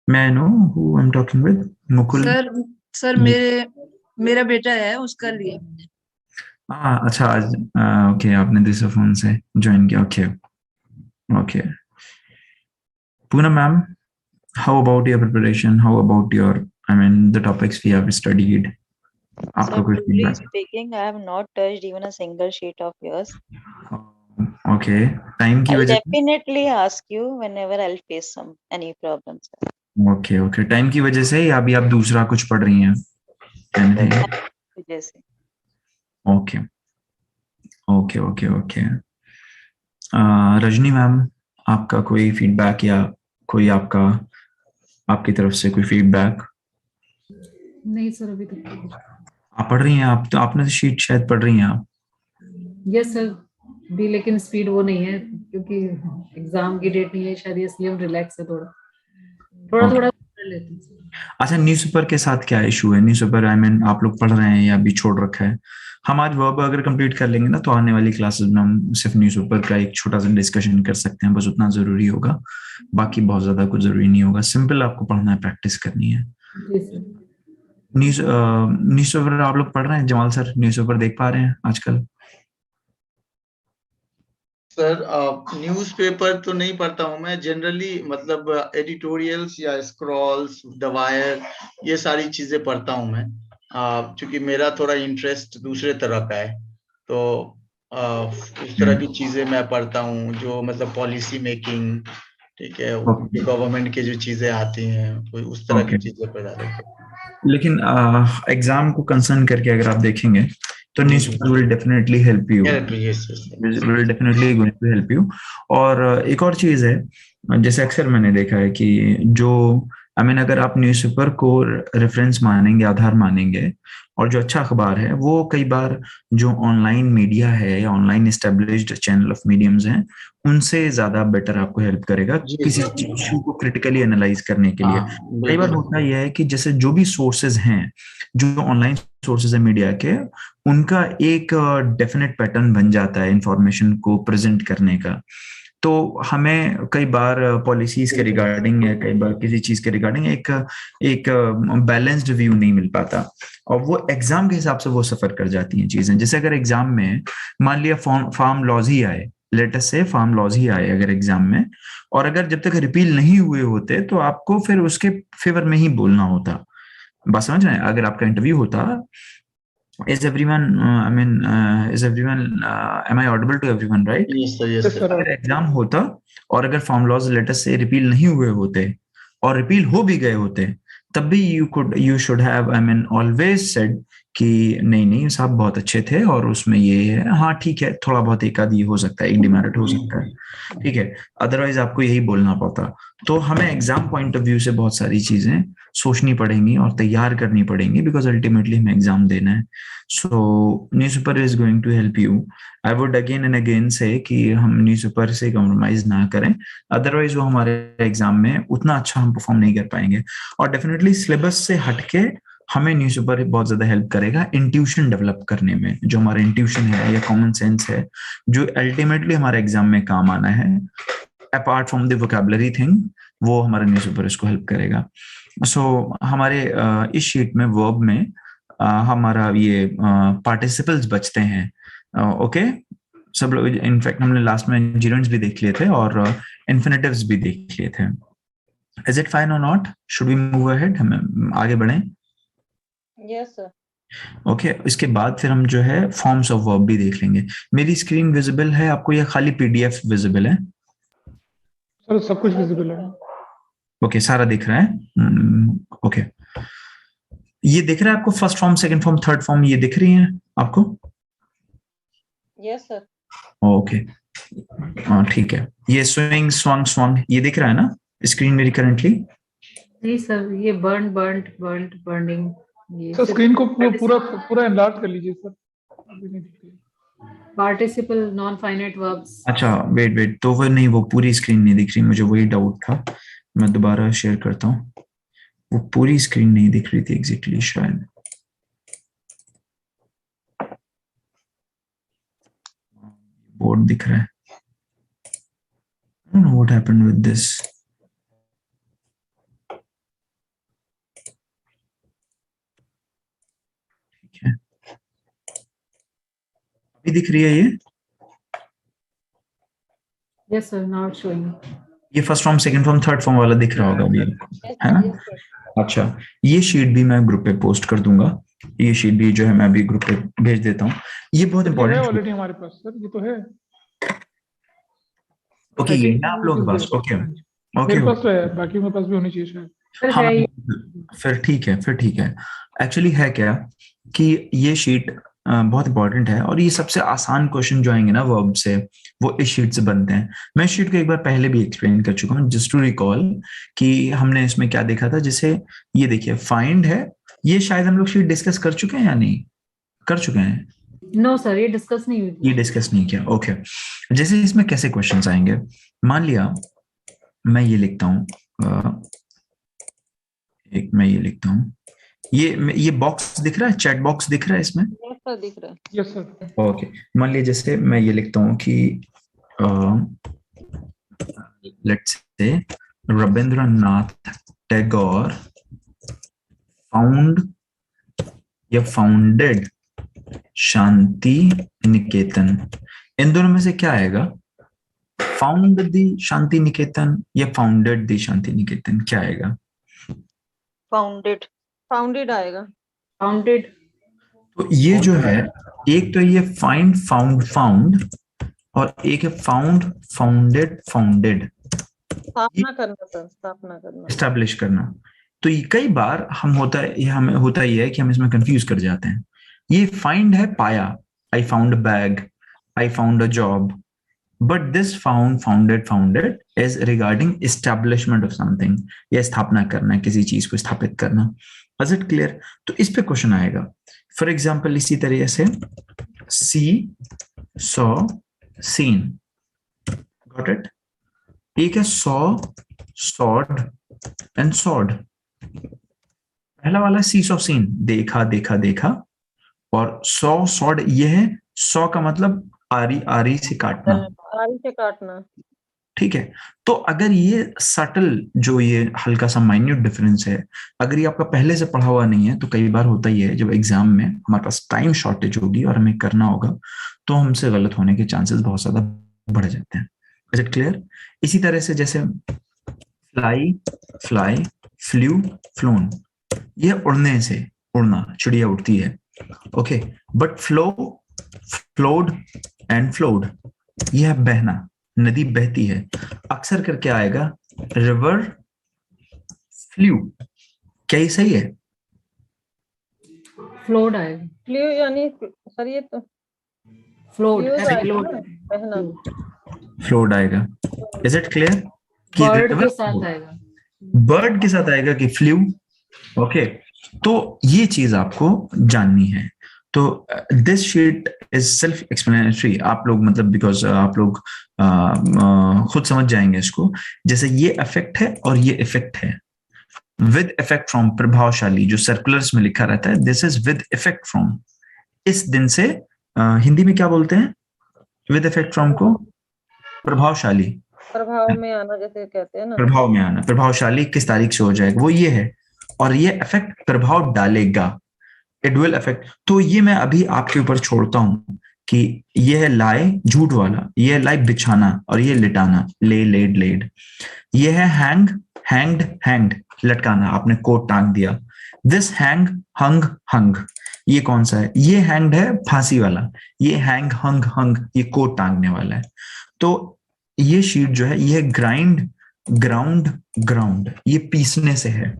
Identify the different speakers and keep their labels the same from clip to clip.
Speaker 1: May I know who I'm talking with? Mukul.
Speaker 2: Sir sir मेरा बेटा है, उसका लिया मैंने।
Speaker 1: हाँ अच्छा, आज ओके, आपने दूसरे फोन से ज्वाइन किया। Okay okay. Poonam ma'am, how about your preparation? How about your, I mean, the topics we have studied?
Speaker 3: Sir,
Speaker 1: आपका कोई
Speaker 3: truly
Speaker 1: feedback?
Speaker 3: speaking, I have not touched even a single sheet of yours.
Speaker 1: Okay, time की
Speaker 3: I'll
Speaker 1: वजह से।
Speaker 3: definitely ask you whenever I'll face any problems.
Speaker 1: Okay okay, time की वजह से या अभी आप दूसरा कुछ पढ़ रही हैं?
Speaker 3: Sir
Speaker 1: anything?
Speaker 3: टाइम वजह से।
Speaker 1: Okay okay okay okay. Rajni ma'am, आपका कोई फीडबैक या कोई आपका, आपकी तरफ से कोई फीडबैक?
Speaker 4: नहीं सर, अभी तक तो कुछ।
Speaker 1: आप पढ़ रही हैं? आप तो, आपने तो शीट शायद पढ़ रही हैं आप।
Speaker 4: यस सर, भी लेकिन स्पीड वो नहीं है क्योंकि एग्जाम की डेट नहीं है शायद, इसलिए हम रिलैक्स है थोड़ा थोड़ा
Speaker 1: ओके।
Speaker 4: थोड़ा कर लेते हैं सर।
Speaker 1: अच्छा, न्यूज़पेपर के साथ क्या इशू है? न्यूज़पेपर, आई मीन, आप लोग पढ़ रहे हैं या अभी छोड़ रखा है? हम आज वर्ब अगर कंप्लीट कर लेंगे ना, तो आने वाली क्लासेस में हम सिर्फ न्यूज़पेपर का एक छोटा सा डिस्कशन कर सकते हैं, बस उतना जरूरी होगा। बाकी बहुत ज्यादा कुछ जरूरी नहीं होगा, सिंपल आपको पढ़ना है, प्रैक्टिस करनी है।
Speaker 4: जी सर।
Speaker 1: न्यूज़पेपर आप लोग पढ़ रहे हैं? जमाल सर, न्यूज़पेपर देख पा रहे हैं आजकल?
Speaker 5: सर न्यूज़पेपर तो नहीं पढ़ता हूँ मैं जनरली, मतलब एडिटोरियल्स या स्क्रॉल्स, द वायर, ये सारी चीजें पढ़ता हूँ मैं। क्योंकि मेरा थोड़ा इंटरेस्ट दूसरे तरह का है, तो उस तरह की चीजें मैं पढ़ता हूँ, जो मतलब पॉलिसी मेकिंग, ठीक है,
Speaker 1: ओके
Speaker 5: गवर्नमेंट की जो चीजें आती हैं, तो उस तरह की
Speaker 1: ओके।
Speaker 5: चीजें पढ़ा रहे हैं।
Speaker 1: लेकिन एग्जाम को कंसर्न करके अगर आप देखेंगे तो
Speaker 5: जी जी,
Speaker 1: newspaper will definitely help you,
Speaker 5: yes yes.
Speaker 1: Will definitely going to help you. और एक और चीज है, जैसे अक्सर मैंने देखा है कि जो, आई मीन, अगर आप न्यूज़पेपर को रेफरेंस मानेंगे, आधार मानेंगे, और जो अच्छा अखबार है वो कई बार जो ऑनलाइन मीडिया है या online established channel of mediums हैं, उनसे ज्यादा बेटर आपको हेल्प करेगा
Speaker 5: जी
Speaker 1: किसी
Speaker 5: जी,
Speaker 1: इशू को क्रिटिकली एनालाइज करने के लिए।
Speaker 5: हाँ
Speaker 1: कई बार
Speaker 5: बिल्कुल।
Speaker 1: होता यह है कि जैसे जो भी सोर्सेज हैं, जो ऑनलाइन सोर्सेज है मीडिया के, उनका एक डेफिनेट पैटर्न बन जाता है इंफॉर्मेशन को प्रेजेंट करने का। तो हमें कई बार पॉलिसीज के रिगार्डिंग या कई बार किसी चीज के रिगार्डिंग एक एक बैलेंस्ड व्यू नहीं मिल पाता, और वो एग्जाम के हिसाब से वो सफर कर जाती हैं चीजें। जैसे अगर एग्जाम में मान लिया फार्म लॉज ही आए, लेटेस्ट से फार्म लॉज ही आए अगर एग्जाम में, और अगर जब तक रिपील नहीं हुए होते तो आपको फिर उसके फेवर में ही बोलना होता। बात समझ रहे हैं? अगर आपका इंटरव्यू होता, is everyone I mean is everyone am I audible to everyone, right?
Speaker 5: Yes sir.
Speaker 1: अगर एग्जाम होता और अगर फॉर्म लॉज लेटर से रिपील नहीं हुए होते और रिपील हो भी गए होते, तब भी you should have, I mean, always said कि नहीं नहीं साहब बहुत अच्छे थे और उसमें ये है, हाँ ठीक है, थोड़ा बहुत एक आधी हो सकता है, एक डिमेरिट हो सकता है, ठीक है। अदरवाइज आपको यही बोलना पड़ता। तो हमें एग्जाम पॉइंट ऑफ व्यू से बहुत सारी चीजें सोचनी पड़ेंगी और तैयार करनी पड़ेंगी, बिकॉज अल्टीमेटली हमें एग्जाम देना है। So newspaper is going to help you. I would again and again say कि हम न्यूज़पेपर से कॉम्प्रोमाइज ना करें, अदरवाइज वो हमारे एग्जाम में उतना अच्छा हम परफॉर्म नहीं कर पाएंगे। और डेफिनेटली सिलेबस से हटके हमें न्यूज़पेपर बहुत ज्यादा हेल्प करेगा इंट्यूशन डेवलप करने में, जो हमारा इंट्यूशन है या कॉमन सेंस है, जो अल्टीमेटली हमारे एग्जाम में काम आना है, apart from the vocabulary thing, वो हमारा न्यूज़पेपर इसको हेल्प करेगा। सो हमारे इस शीट में वर्ब में हमारा ये पार्टिसिपल्स बचते हैं। ओके, सब लोग, इनफैक्ट हमने लास्ट में जीरेंड्स भी देख लिए थे और इन्फिनेटिव्स भी देख लिए थे। इज इट फाइन और not? Should we move ahead, हम आगे बढ़ें?
Speaker 3: Yes sir.
Speaker 1: ओके, इसके बाद फिर हम जो है फॉर्म्स ऑफ वर्ब भी देख लेंगे। मेरी स्क्रीन विजिबल है आपको या खाली पीडीएफ विजिबल है?
Speaker 6: सर सब कुछ विजिबल है।
Speaker 1: ओके, सारा दिख रहा है। ओके, ये दिख रहा है आपको? First form, second form, third form, ये दिख रही हैं आपको?
Speaker 3: Yes sir.
Speaker 1: ओके, हाँ ठीक है। ये स्विंग, स्वंग, स्वंग, ये दिख रहा है ना स्क्रीन मेरी करंटली?
Speaker 4: नहीं सर, ये बर्न बर्न्ड बर्न्ड बर्निंग, ये
Speaker 6: सर स्क्रीन को पूरा पूरा एनलार्ज कर लीजिए सर, अभी नहीं दिख रही।
Speaker 4: Participle non finite verbs.
Speaker 1: अच्छा वेट वेट, तो वो नहीं, वो पूरी स्क्रीन नहीं दिख रही, मुझे वही डाउट था। मैं दोबारा शेयर करता हूँ। वो पूरी स्क्रीन नहीं दिख रही थी एग्जैक्टली, शायद बोर्ड दिख रहा है। I don't know what happened with this. दिख रही है ये?
Speaker 4: Yes sir, now it's showing.
Speaker 1: ये first form, second form, third form वाला दिख रहा होगा अभी आपको, है ना? अच्छा, ये शीट भी मैं ग्रुप पे पोस्ट कर दूंगा। ये शीट भी जो है मैं अभी ग्रुप पे भेज देता हूँ। ये बहुत
Speaker 6: ये है
Speaker 1: इंपॉर्टेंट।
Speaker 6: ऑलरेडी हमारे पास सर, ये तो है।
Speaker 1: ओके, ये है आप लोगों के पास? ओके ओके,
Speaker 6: मेरे पास तो है, बाकी मेरे पास भी होनी चाहिए शायद।
Speaker 4: सर
Speaker 1: हाँ,
Speaker 4: है ये।
Speaker 1: फिर ठीक है। एक्चुअली है क्या कि ये शीट बहुत इंपॉर्टेंट है, और ये सबसे आसान क्वेश्चन जो आएंगे ना वर्ब से, वो इस शीट से बनते हैं। मैं इस शीट को एक बार पहले भी एक्सप्लेन कर चुका हूँ, जस्ट टू रिकॉल कि हमने इसमें क्या देखा था। जैसे ये देखिए फाइंड है, ये शायद हम लोग शीट डिस्कस कर चुके हैं या नहीं कर चुके हैं?
Speaker 4: नो सर, ये डिस्कस नहीं हुई।
Speaker 1: ये डिस्कस नहीं किया। ओके, जैसे इसमें कैसे क्वेश्चंस आएंगे, मान लिया मैं ये लिखता हूँ, मैं ये लिखता हूँ, ये बॉक्स दिख रहा है, चैट बॉक्स दिख रहा है इसमें?
Speaker 3: Yes, sir, दिख रहा है।
Speaker 6: Yes sir.
Speaker 1: ओके, मान लीजिए जैसे मैं ये लिखता हूँ कि let's say Rabindranath Tagore found या फाउंडेड शांति निकेतन। इन दोनों में से क्या आएगा? फाउंड दी शांति निकेतन या फाउंडेड दी शांति निकेतन, क्या आएगा?
Speaker 3: फाउंडेड आएगा।
Speaker 4: काउंटेड।
Speaker 1: तो ये जो है, एक तो ये फाइंड फाउंड फाउंड, और एक है फाउंड फाउंडेड फाउंडेड,
Speaker 3: स्थापना करना सर, स्थापना करना।
Speaker 1: एस्टैब्लिश करना। तो ये कई बार हमें होता ही है कि हम इसमें कंफ्यूज कर जाते हैं। ये फाइंड है पाया, I found a bag, I found a job, but this founded is regarding establishment of something, या स्थापना करना, किसी चीज को स्थापित करना। Is it clear? तो इस पे क्वेश्चन आएगा। फॉर एग्जाम्पल इसी तरह से सी सॉ सीन, गॉट इट? एक है सॉ सॉड एंड सॉड। पहला वाला सी सॉ सीन, देखा देखा देखा, और सॉ सॉड ये है, सॉ का मतलब आरी से काटना,
Speaker 3: आरी से काटना।
Speaker 1: ठीक है। तो अगर ये सटल, जो ये हल्का सा माइन्यूट डिफरेंस है, अगर ये आपका पहले से पढ़ा हुआ नहीं है, तो कई बार होता ही है जब एग्जाम में हमारे पास टाइम शॉर्टेज होगी और हमें करना होगा, तो हमसे गलत होने के चांसेस बहुत ज्यादा बढ़ जाते हैं। Is it clear? इसी तरह से जैसे फ्लाई फ्लाई, फ्लू फ्लोन, ये उड़ने से, उड़ना, चिड़िया उड़ती है, okay. But flow flowed and flowed, यह है बहना, नदी बहती है। अक्सर करके आएगा रिवर फ्लू। क्या ये सही है?
Speaker 4: फ्लोड आएगा।
Speaker 3: फ्लू यानी सर, ये तो
Speaker 4: फ्लोड
Speaker 3: फ्लूड आएगा
Speaker 4: फ्लोड
Speaker 3: ना, बहना।
Speaker 1: फ्लोड आएगा। Is it clear?
Speaker 4: बर्ड के साथ आएगा।
Speaker 1: बर्ड के साथ आएगा कि फ्लू, ओके। तो ये चीज आपको जाननी है। तो this sheet is self explanatory. आप लोग मतलब बिकॉज आप लोग खुद समझ जाएंगे इसको। जैसे ये इफेक्ट है और ये इफेक्ट है, विद इफेक्ट फ्रॉम, प्रभावशाली, जो सर्कुलर्स में लिखा रहता है, this is with effect from. इस दिन से हिंदी में क्या बोलते हैं विद इफेक्ट फ्रॉम को? प्रभावशाली,
Speaker 3: प्रभाव में आना जैसे कहते हैं ना।
Speaker 1: प्रभाव में आना, प्रभावशाली किस तारीख से हो जाएगा, वो ये है। और ये इफेक्ट प्रभाव डालेगा, इट विल अफेक्ट। तो ये मैं अभी आपके ऊपर छोड़ता हूं कि ये है लाए, झूठ वाला, ये है लाए बिछाना, और ये लिटाना, ले लेड लेड। ये है हैंग हैंग्ड हैंग्ड, लटकाना, आपने कोट टांग दिया। दिस हैंग हंग हंग, ये कौन सा है? ये हैंग्ड है फांसी वाला, ये हैंग हंग हंग, ये कोट टांगने वाला है। तो ये शीट जो है, ये ग्राइंड ग्राउंड ग्राउंड, ये पीसने से है।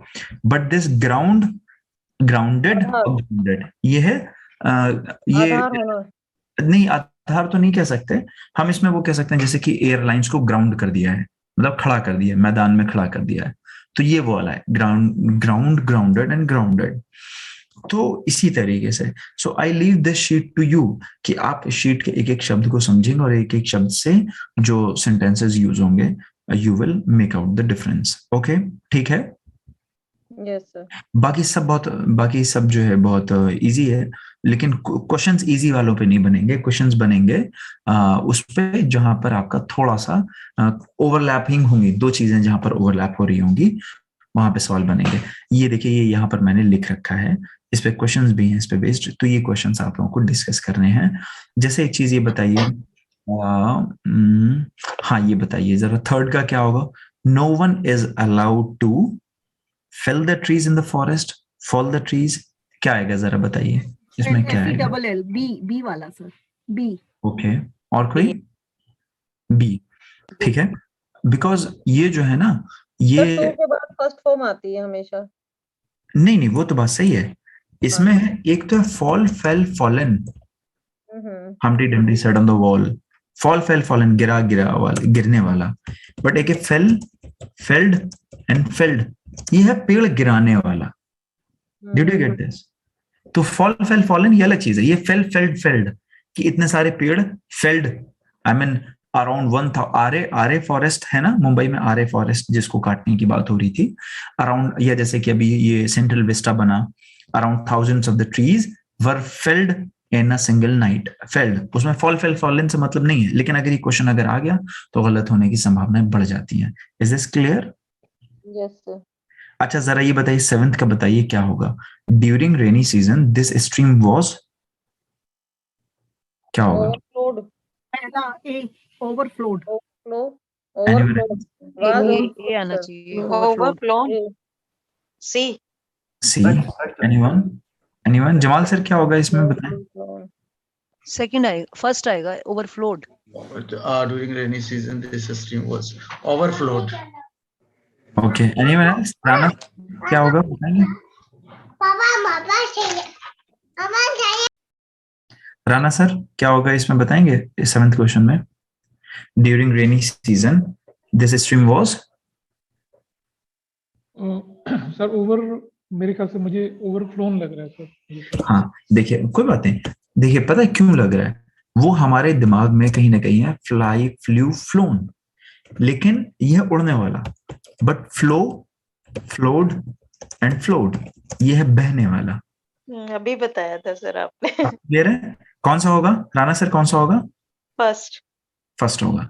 Speaker 1: बट दिस ग्राउंड ग्राउंडेड, ये है ये नहीं, आधार तो नहीं कह सकते हम इसमें, वो कह सकते हैं जैसे कि एयरलाइंस को ग्राउंड कर दिया है, मतलब खड़ा कर दिया, मैदान में खड़ा कर दिया है। तो ये वो वाला है, ग्राउंड ग्राउंडेड एंड ग्राउंडेड। तो इसी तरीके से so I leave this sheet to you कि आप इस शीट के एक एक शब्द को समझेंगे, और एक एक शब्द से जो सेंटेंसेस यूज होंगे, you will make out the difference. Okay, ठीक है?
Speaker 3: Yes sir.
Speaker 1: बाकी सब जो है बहुत इजी है, लेकिन क्वेश्चंस इजी वालों पे नहीं बनेंगे। क्वेश्चंस बनेंगे उस पे जहां पर आपका थोड़ा सा ओवरलैपिंग होंगी, दो चीजें जहां पर ओवरलैप हो रही होंगी, वहां पे सवाल बनेंगे। ये देखिए, ये यहाँ पर मैंने लिख रखा है इस पे क्वेश्चंस भी हैं इस पे बेस्ड, तो ये क्वेश्चंस आप लोगों को डिस्कस करने हैं। जैसे एक चीज ये बताइए, हाँ ये बताइए जरा, थर्ड का क्या होगा? No one is allowed to fell the trees in the forest, fall the trees, क्या आएगा जरा बताइए इसमें क्या आएगा?
Speaker 2: FELL बी वाला सर, बी।
Speaker 1: ओके, और कोई? बी, ठीक है। बिकॉज ये जो है ना, ये
Speaker 7: टू के बाद फर्स्ट फॉर्म आती है हमेशा।
Speaker 1: नहीं वो तो बात सही है। इसमें है एक तो है fall, fail, fallen, Humpty Dumpty set on the wall, fall, fail, fallen, गिरा, गिरा वाला, गिरने वाला। बट एक है फेल, फेल्ड एंड फेल्ड, ये है पेड़ गिराने वाला। Did you get this? तो फॉल, फेल, फॉलन ये अलग चीज है, ये फेल, फेल्ड, फेल्ड कि इतने सारे पेड़ felled, I mean around 1000 Aarey forest है ना मुंबई में, आरे फॉरेस्ट जिसको काटने की बात हो रही थी अराउंड, या जैसे कि अभी ये सेंट्रल विस्टा बना, around thousands of the trees were failed in a single night. Failed, उसमें फॉल, फेल, फॉलन से मतलब नहीं है, लेकिन अगर ये क्वेश्चन अगर आ गया तो गलत होने की संभावनाएं बढ़ जाती हैं। Is this clear?
Speaker 7: Yes sir.
Speaker 1: अच्छा जरा ये बताइए, सेवेंथ का बताइए क्या होगा? During rainy season this stream was, क्या होगा?
Speaker 7: ओवरफ्लोड।
Speaker 2: पहला ए, ओवरफ्लोड।
Speaker 3: ये आना चाहिए, ओवरफ्लोन। सी।
Speaker 1: सी, एनीवन? जमाल सर क्या होगा इसमें बताएं?
Speaker 2: सेकंड आएगा, फर्स्ट आएगा overflowed.
Speaker 5: During rainy season, this stream was overflowed.
Speaker 1: Okay, anyone else? Rana क्या होगा बताएंगे? राना सर क्या होगा इसमें बताएंगे? इस सेवेंथ क्वेश्चन में during rainy season this stream was,
Speaker 6: sir over, मेरे ख्याल से मुझे ओवरफ्लोन लग रहा है सर।
Speaker 1: हाँ देखिए कोई बात नहीं, देखिए पता है क्यों लग रहा है? वो हमारे दिमाग में कहीं ना कहीं है फ्लाई, फ्लू, फ्लोन, लेकिन यह उड़ने वाला। But flow, flowed and flowed, ये है बहने वाला।
Speaker 3: अभी बताया था सर आपने।
Speaker 1: क्लियर है? कौन सा होगा राना सर, कौन सा होगा? फर्स्ट होगा,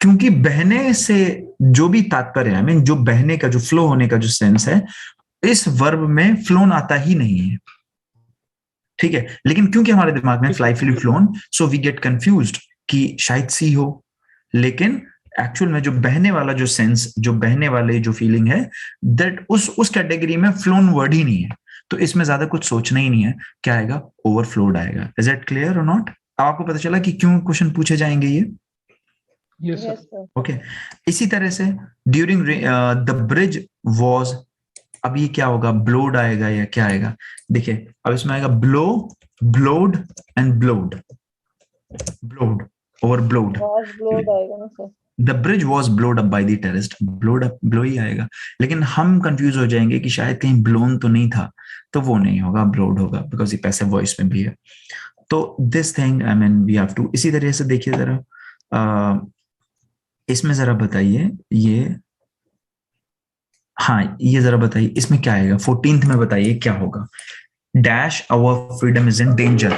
Speaker 1: क्योंकि बहने से जो भी तात्पर्य है, मीन जो बहने का, जो फ्लो होने का जो सेंस है, इस वर्ब में फ्लोन आता ही नहीं है, ठीक है। लेकिन क्योंकि हमारे दिमाग में fly, flew, flown, so we get confused कि शायद सी हो, लेकिन एक्चुअल में जो बहने वाला जो सेंस, जो बहने वाले जो फीलिंग है, दैट उस कैटेगरी में फ्लोन वर्ड ही नहीं है। तो इसमें ज्यादा कुछ सोचना ही नहीं है, क्या आएगा? ओवरफ्लोड आएगा। इज इट क्लियर और नॉट? आपको पता चला कि क्यों क्वेश्चन पूछे जाएंगे ये?
Speaker 6: Yes sir.
Speaker 1: ओके, इसी तरह से ड्यूरिंग द ब्रिज वॉज, अब ये क्या होगा? ब्लोड आएगा या क्या आएगा? देखिए अब इसमें आएगा blow, blowed and blowed, blowed over blowed.
Speaker 7: आएगा ना sir.
Speaker 1: The bridge was blowed up by the terrorist, blowed up, blow ही आएगा, लेकिन हम कंफ्यूज हो जाएंगे कि शायद कहीं ब्लोन तो नहीं था, तो वो नहीं होगा, ब्लोड होगा, बिकॉज ये पैसिव वॉइस में भी है। तो this thing I mean we have to. इसी तरह से देखिए जरा, इसमें जरा बताइए ये, हाँ ये जरा बताइए इसमें क्या आएगा? 14th में बताइए क्या होगा? Dash our freedom is in danger.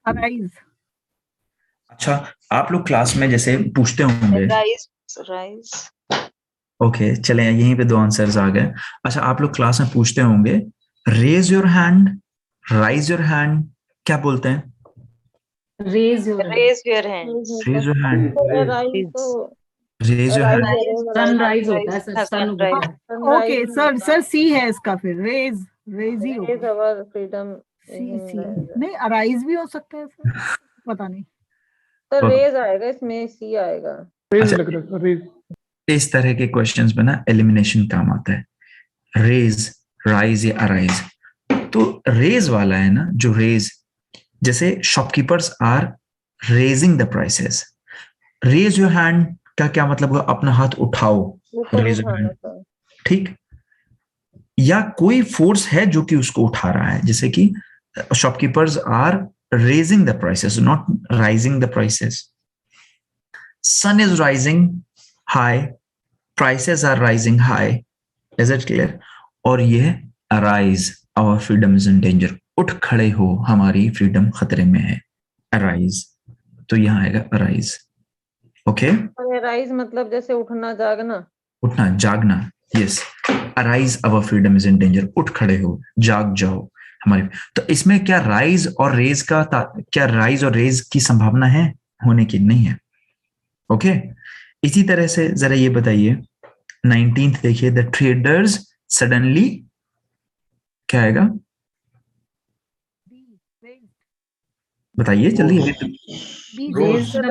Speaker 2: Arise.
Speaker 1: अच्छा आप लोग क्लास में जैसे पूछते होंगे,
Speaker 3: राइज।
Speaker 1: ओके चले यहीं पे 2 आंसर्स आ गए। अच्छा आप लोग क्लास में पूछते होंगे raise your hand, rise your hand, क्या बोलते हैं?
Speaker 4: Raise your
Speaker 3: hand.
Speaker 1: Raise your hand, raise your hand.
Speaker 4: Sunrise होता है सर, सन होता है।
Speaker 2: ओके सर सी है इसका, फिर रेज ही होगा।
Speaker 7: Our freedom.
Speaker 2: सी नहीं, अराइज भी हो सकता है सर, पता नहीं।
Speaker 7: तो रेज आएगा इसमें, सी आएगा।
Speaker 6: रेज लग रहा है, रेज।
Speaker 1: इस तरह के क्वेश्चंस में ना एलिमिनेशन काम आता है, रेज, राइज या अराइज। तो रेज वाला है ना, जो रेज, जैसे shopkeepers are raising the prices, raise your hand का क्या मतलब हुआ? अपना हाथ उठाओ, रेज योर हैंड, ठीक। या कोई फोर्स है जो कि उसको उठा रहा है, जैसे कि shopkeepers are raising the prices, not rising the prices. Sun is rising high, prices are rising high. Is it clear? और ये arise, our freedom is in danger. उठ खड़े हो, हमारी फ्रीडम खतरे में है, arise. तो यहाँ आएगा arise. Okay?
Speaker 7: अराइज मतलब जैसे उठना, जागना।
Speaker 1: उठना, जागना, yes. Arise our freedom is in danger, उठ खड़े हो, जाग जाओ हमारे। तो इसमें क्या राइज और रेज क्या राइज और रेज की संभावना है? होने की नहीं है। ओके, इसी तरह से जरा ये बताइए 19th देखिए, द ट्रेडर्स सडनली क्या आएगा? बताइए जल्दी।
Speaker 6: Raised sir.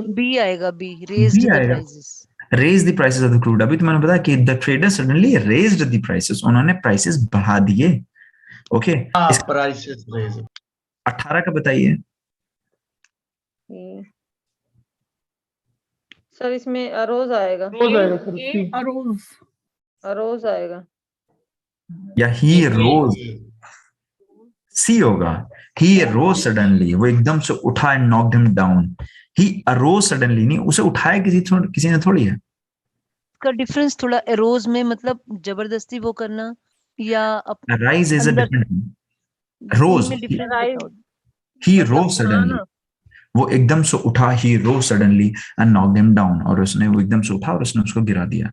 Speaker 2: बी आएगा, बी रेज्ड द
Speaker 1: आएगा।
Speaker 2: Prices.
Speaker 1: Raise the prices of the crude. अभी तो मैंने बताया कि the trader suddenly raised the prices, उन्होंने प्राइसेस बढ़ा दिए। Okay,
Speaker 5: prices raise.
Speaker 1: 18 का बताइए।
Speaker 7: सर इसमें अरोज आएगा।
Speaker 6: रोज आएगा सर, सी।
Speaker 7: अरोज आएगा।
Speaker 1: या ही रोज, सी होगा। ही रोज सडनली, वो एकदम से उठा and knocked him down. He arose suddenly नहीं, उसे उठाया किसी ने थोड़ी है।
Speaker 2: का डिफरेंस थोड़ा एरोज में मतलब जबरदस्ती वो करना या
Speaker 1: राइज इज अ
Speaker 2: अंदर-
Speaker 1: डिफरेंट। रोज,
Speaker 2: में डिफरेंस
Speaker 7: Rise.
Speaker 2: बताओ।
Speaker 1: ही
Speaker 7: मतलब
Speaker 1: रोज सडनली,
Speaker 7: उठाना।
Speaker 1: वो एकदम से उठा, he rose suddenly and knocked him down, और उसने वो एकदम से उठा और उसने उसको गिरा दिया।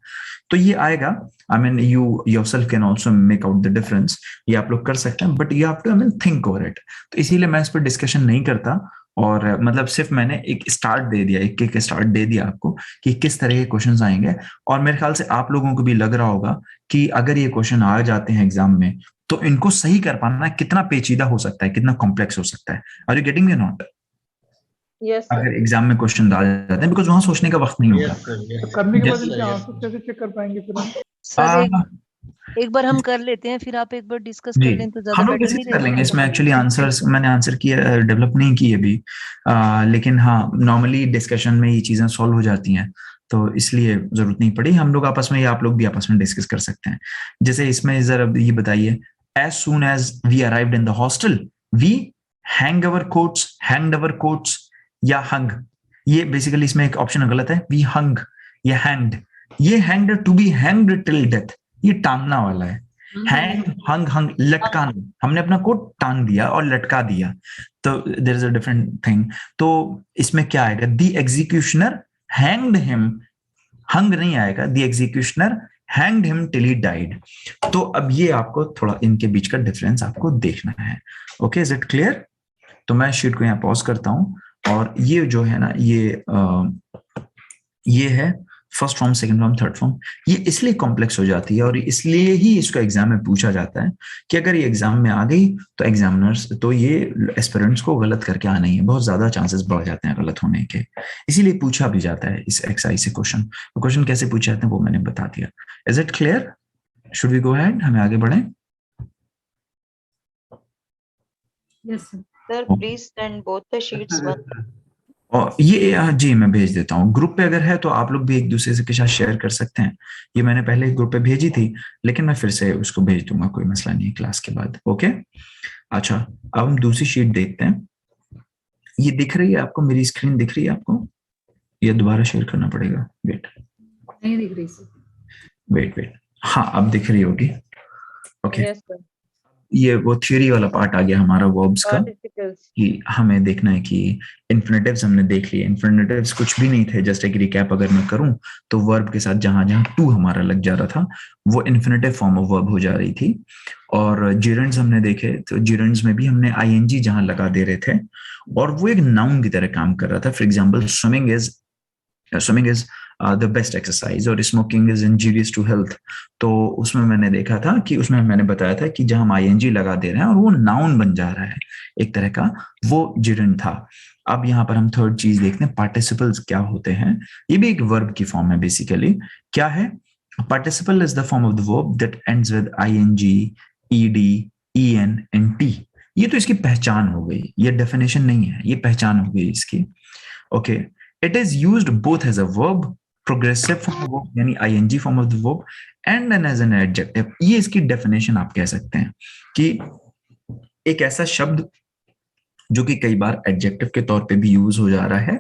Speaker 1: तो ये आएगा, I mean you yourself can also make out the difference, ये आप लोग कर सकते हैं, but you have to I mean think over it. तो इसीलिए मैं इस पर डिस्कशन नहीं करता, और मतलब सिर्फ मैंने एक स्टार्ट दे दिया, एक स्टार्ट दे दिया आपको कि किस तरह के क्वेश्चंस आएंगे। और मेरे ख्याल से आप लोगों को भी लग रहा होगा कि अगर ये क्वेश्चन आ जाते हैं एग्जाम में तो इनको सही कर पाना कितना पेचीदा हो सकता है, कितना कॉम्प्लेक्स हो सकता है। Are you getting me not?
Speaker 7: Yes sir.
Speaker 1: अगर एग्जाम में क्वेश्चन डाल जाते हैं, बिकॉज वहां सोचने का वक्त नहीं होता।
Speaker 6: तो करने के बाद
Speaker 1: Yes,
Speaker 6: इनके
Speaker 5: yes.
Speaker 6: आंसर कैसे चेक कर पाएंगे फिर हम?
Speaker 2: सर एक बार हम कर लेते हैं, फिर आप एक बार डिस्कस
Speaker 1: जी,
Speaker 2: कर लें तो ज्यादा
Speaker 1: हम लोग
Speaker 2: बेटर
Speaker 1: डिस्कस
Speaker 2: नहीं
Speaker 1: कर लेंगे।
Speaker 2: रहेगा?
Speaker 1: इसमें एक्चुअली आंसर्स मैंने आंसर किया, डेवलप नहीं की अभी, लेकिन हाँ नॉर्मली डिस्कशन में ये चीजें सॉल्व हो जाती हैं, तो इसलिए जरूरत नहीं पड़ी। हम लोग आपस में या आप लोग भी आपस में डिस्कस कर सकते हैं। जैसे इसमें जरा ये बताइए, as soon as we arrived in the hostel we hang our coats या हंग। ये बेसिकली इसमें एक ऑप्शन गलत है, वी हंग या हैंग्ड। ये hanged, to be hanged till death, ये टांगना वाला है। हैंग, हंग लटकाना, हमने अपना कोट टांग दिया और लटका दिया, तो there is a different thing. तो इसमें क्या आएगा? The executioner hanged him, hung नहीं आएगा, the executioner hanged him till he died. तो अब ये आपको थोड़ा इनके बीच का डिफरेंस आपको देखना है। Okay, is it clear? तो मैं शीट को यहाँ पॉज करता हूं, और ये जो है ना, ये है first form, second form, third form. ये इसलिए कॉम्प्लेक्स हो जाती है और इसलिए ही इसको एग्जाम में पूछा जाता है कि अगर ये एग्जाम में आ गई तो एग्जामिनर्स, तो ये एस्पिरेंट्स को गलत करके आना ही है, बहुत ज्यादा चांसेस बढ़ जाते हैं गलत होने के। इसीलिए पूछा भी जाता है इस एक्सरसाइज से क्वेश्चन कैसे पूछे जाते हैं वो मैंने बता दिया। Is it clear? Should we go ahead? हमें आगे बढ़े?
Speaker 4: Yes sir.
Speaker 3: Sir, please send both the sheets one.
Speaker 1: और ये जी मैं भेज देता हूँ ग्रुप पे, अगर है तो आप लोग भी एक दूसरे के साथ शेयर कर सकते हैं। ये मैंने पहले ग्रुप पे भेजी थी, लेकिन मैं फिर से उसको भेज दूंगा, कोई मसला नहीं है क्लास के बाद। ओके, अच्छा अब हम दूसरी शीट देखते हैं। ये दिख रही है आपको? मेरी स्क्रीन दिख रही है आपको? ये दोबारा शेयर करना पड़ेगा? वेट
Speaker 4: नहीं दिख रही सर।
Speaker 1: वेट, हाँ अब दिख रही होगी। Okay,
Speaker 7: yes sir.
Speaker 1: ये वो थ्योरी वाला पार्ट आ गया हमारा वर्ब्स का,
Speaker 7: पार्टिकल्स।
Speaker 1: कि हमें देखना है कि इन्फिनेटिव्स हमने देख लिए। इन्फिनेटिव्स कुछ भी नहीं थे, जस्ट एक रिकैप अगर मैं करूं तो वर्ब के साथ जहां जहां टू हमारा लग जा रहा था वो इन्फिनेटिव फॉर्म ऑफ वर्ब हो जा रही थी। और जिरेंड्स हमने देखे तो जिरेंड्स में भी हमने आईएनजी जहां लगा दे रहे थे और वो एक नाउन की तरह काम कर रहा था। For example swimming is the best exercise और smoking is injurious to health. तो उसमें मैंने देखा था कि उसमें मैंने बताया था कि जहां हम आईएनजी लगा दे रहे हैं और वो नाउन बन जा रहा है एक तरह का, वो जिरेंड था। अब यहाँ पर हम थर्ड चीज देखते हैं, पार्टिसिपल्स क्या होते हैं। ये भी एक वर्ब की फॉर्म है बेसिकली। क्या है? Participle is the form of the verb that ends with ING, ED, EN and T. ये तो इसकी पहचान हो गई, ये डेफिनेशन नहीं है, ये पहचान हो गई इसकी। Okay, it is used both as a verb, progressive form of verb यानी ING form of the verb, and then as an adjective. ये इसकी डेफिनेशन आप कह सकते हैं कि एक ऐसा शब्द जो कि कई बार एडजेक्टिव के तौर पे भी यूज हो जा रहा है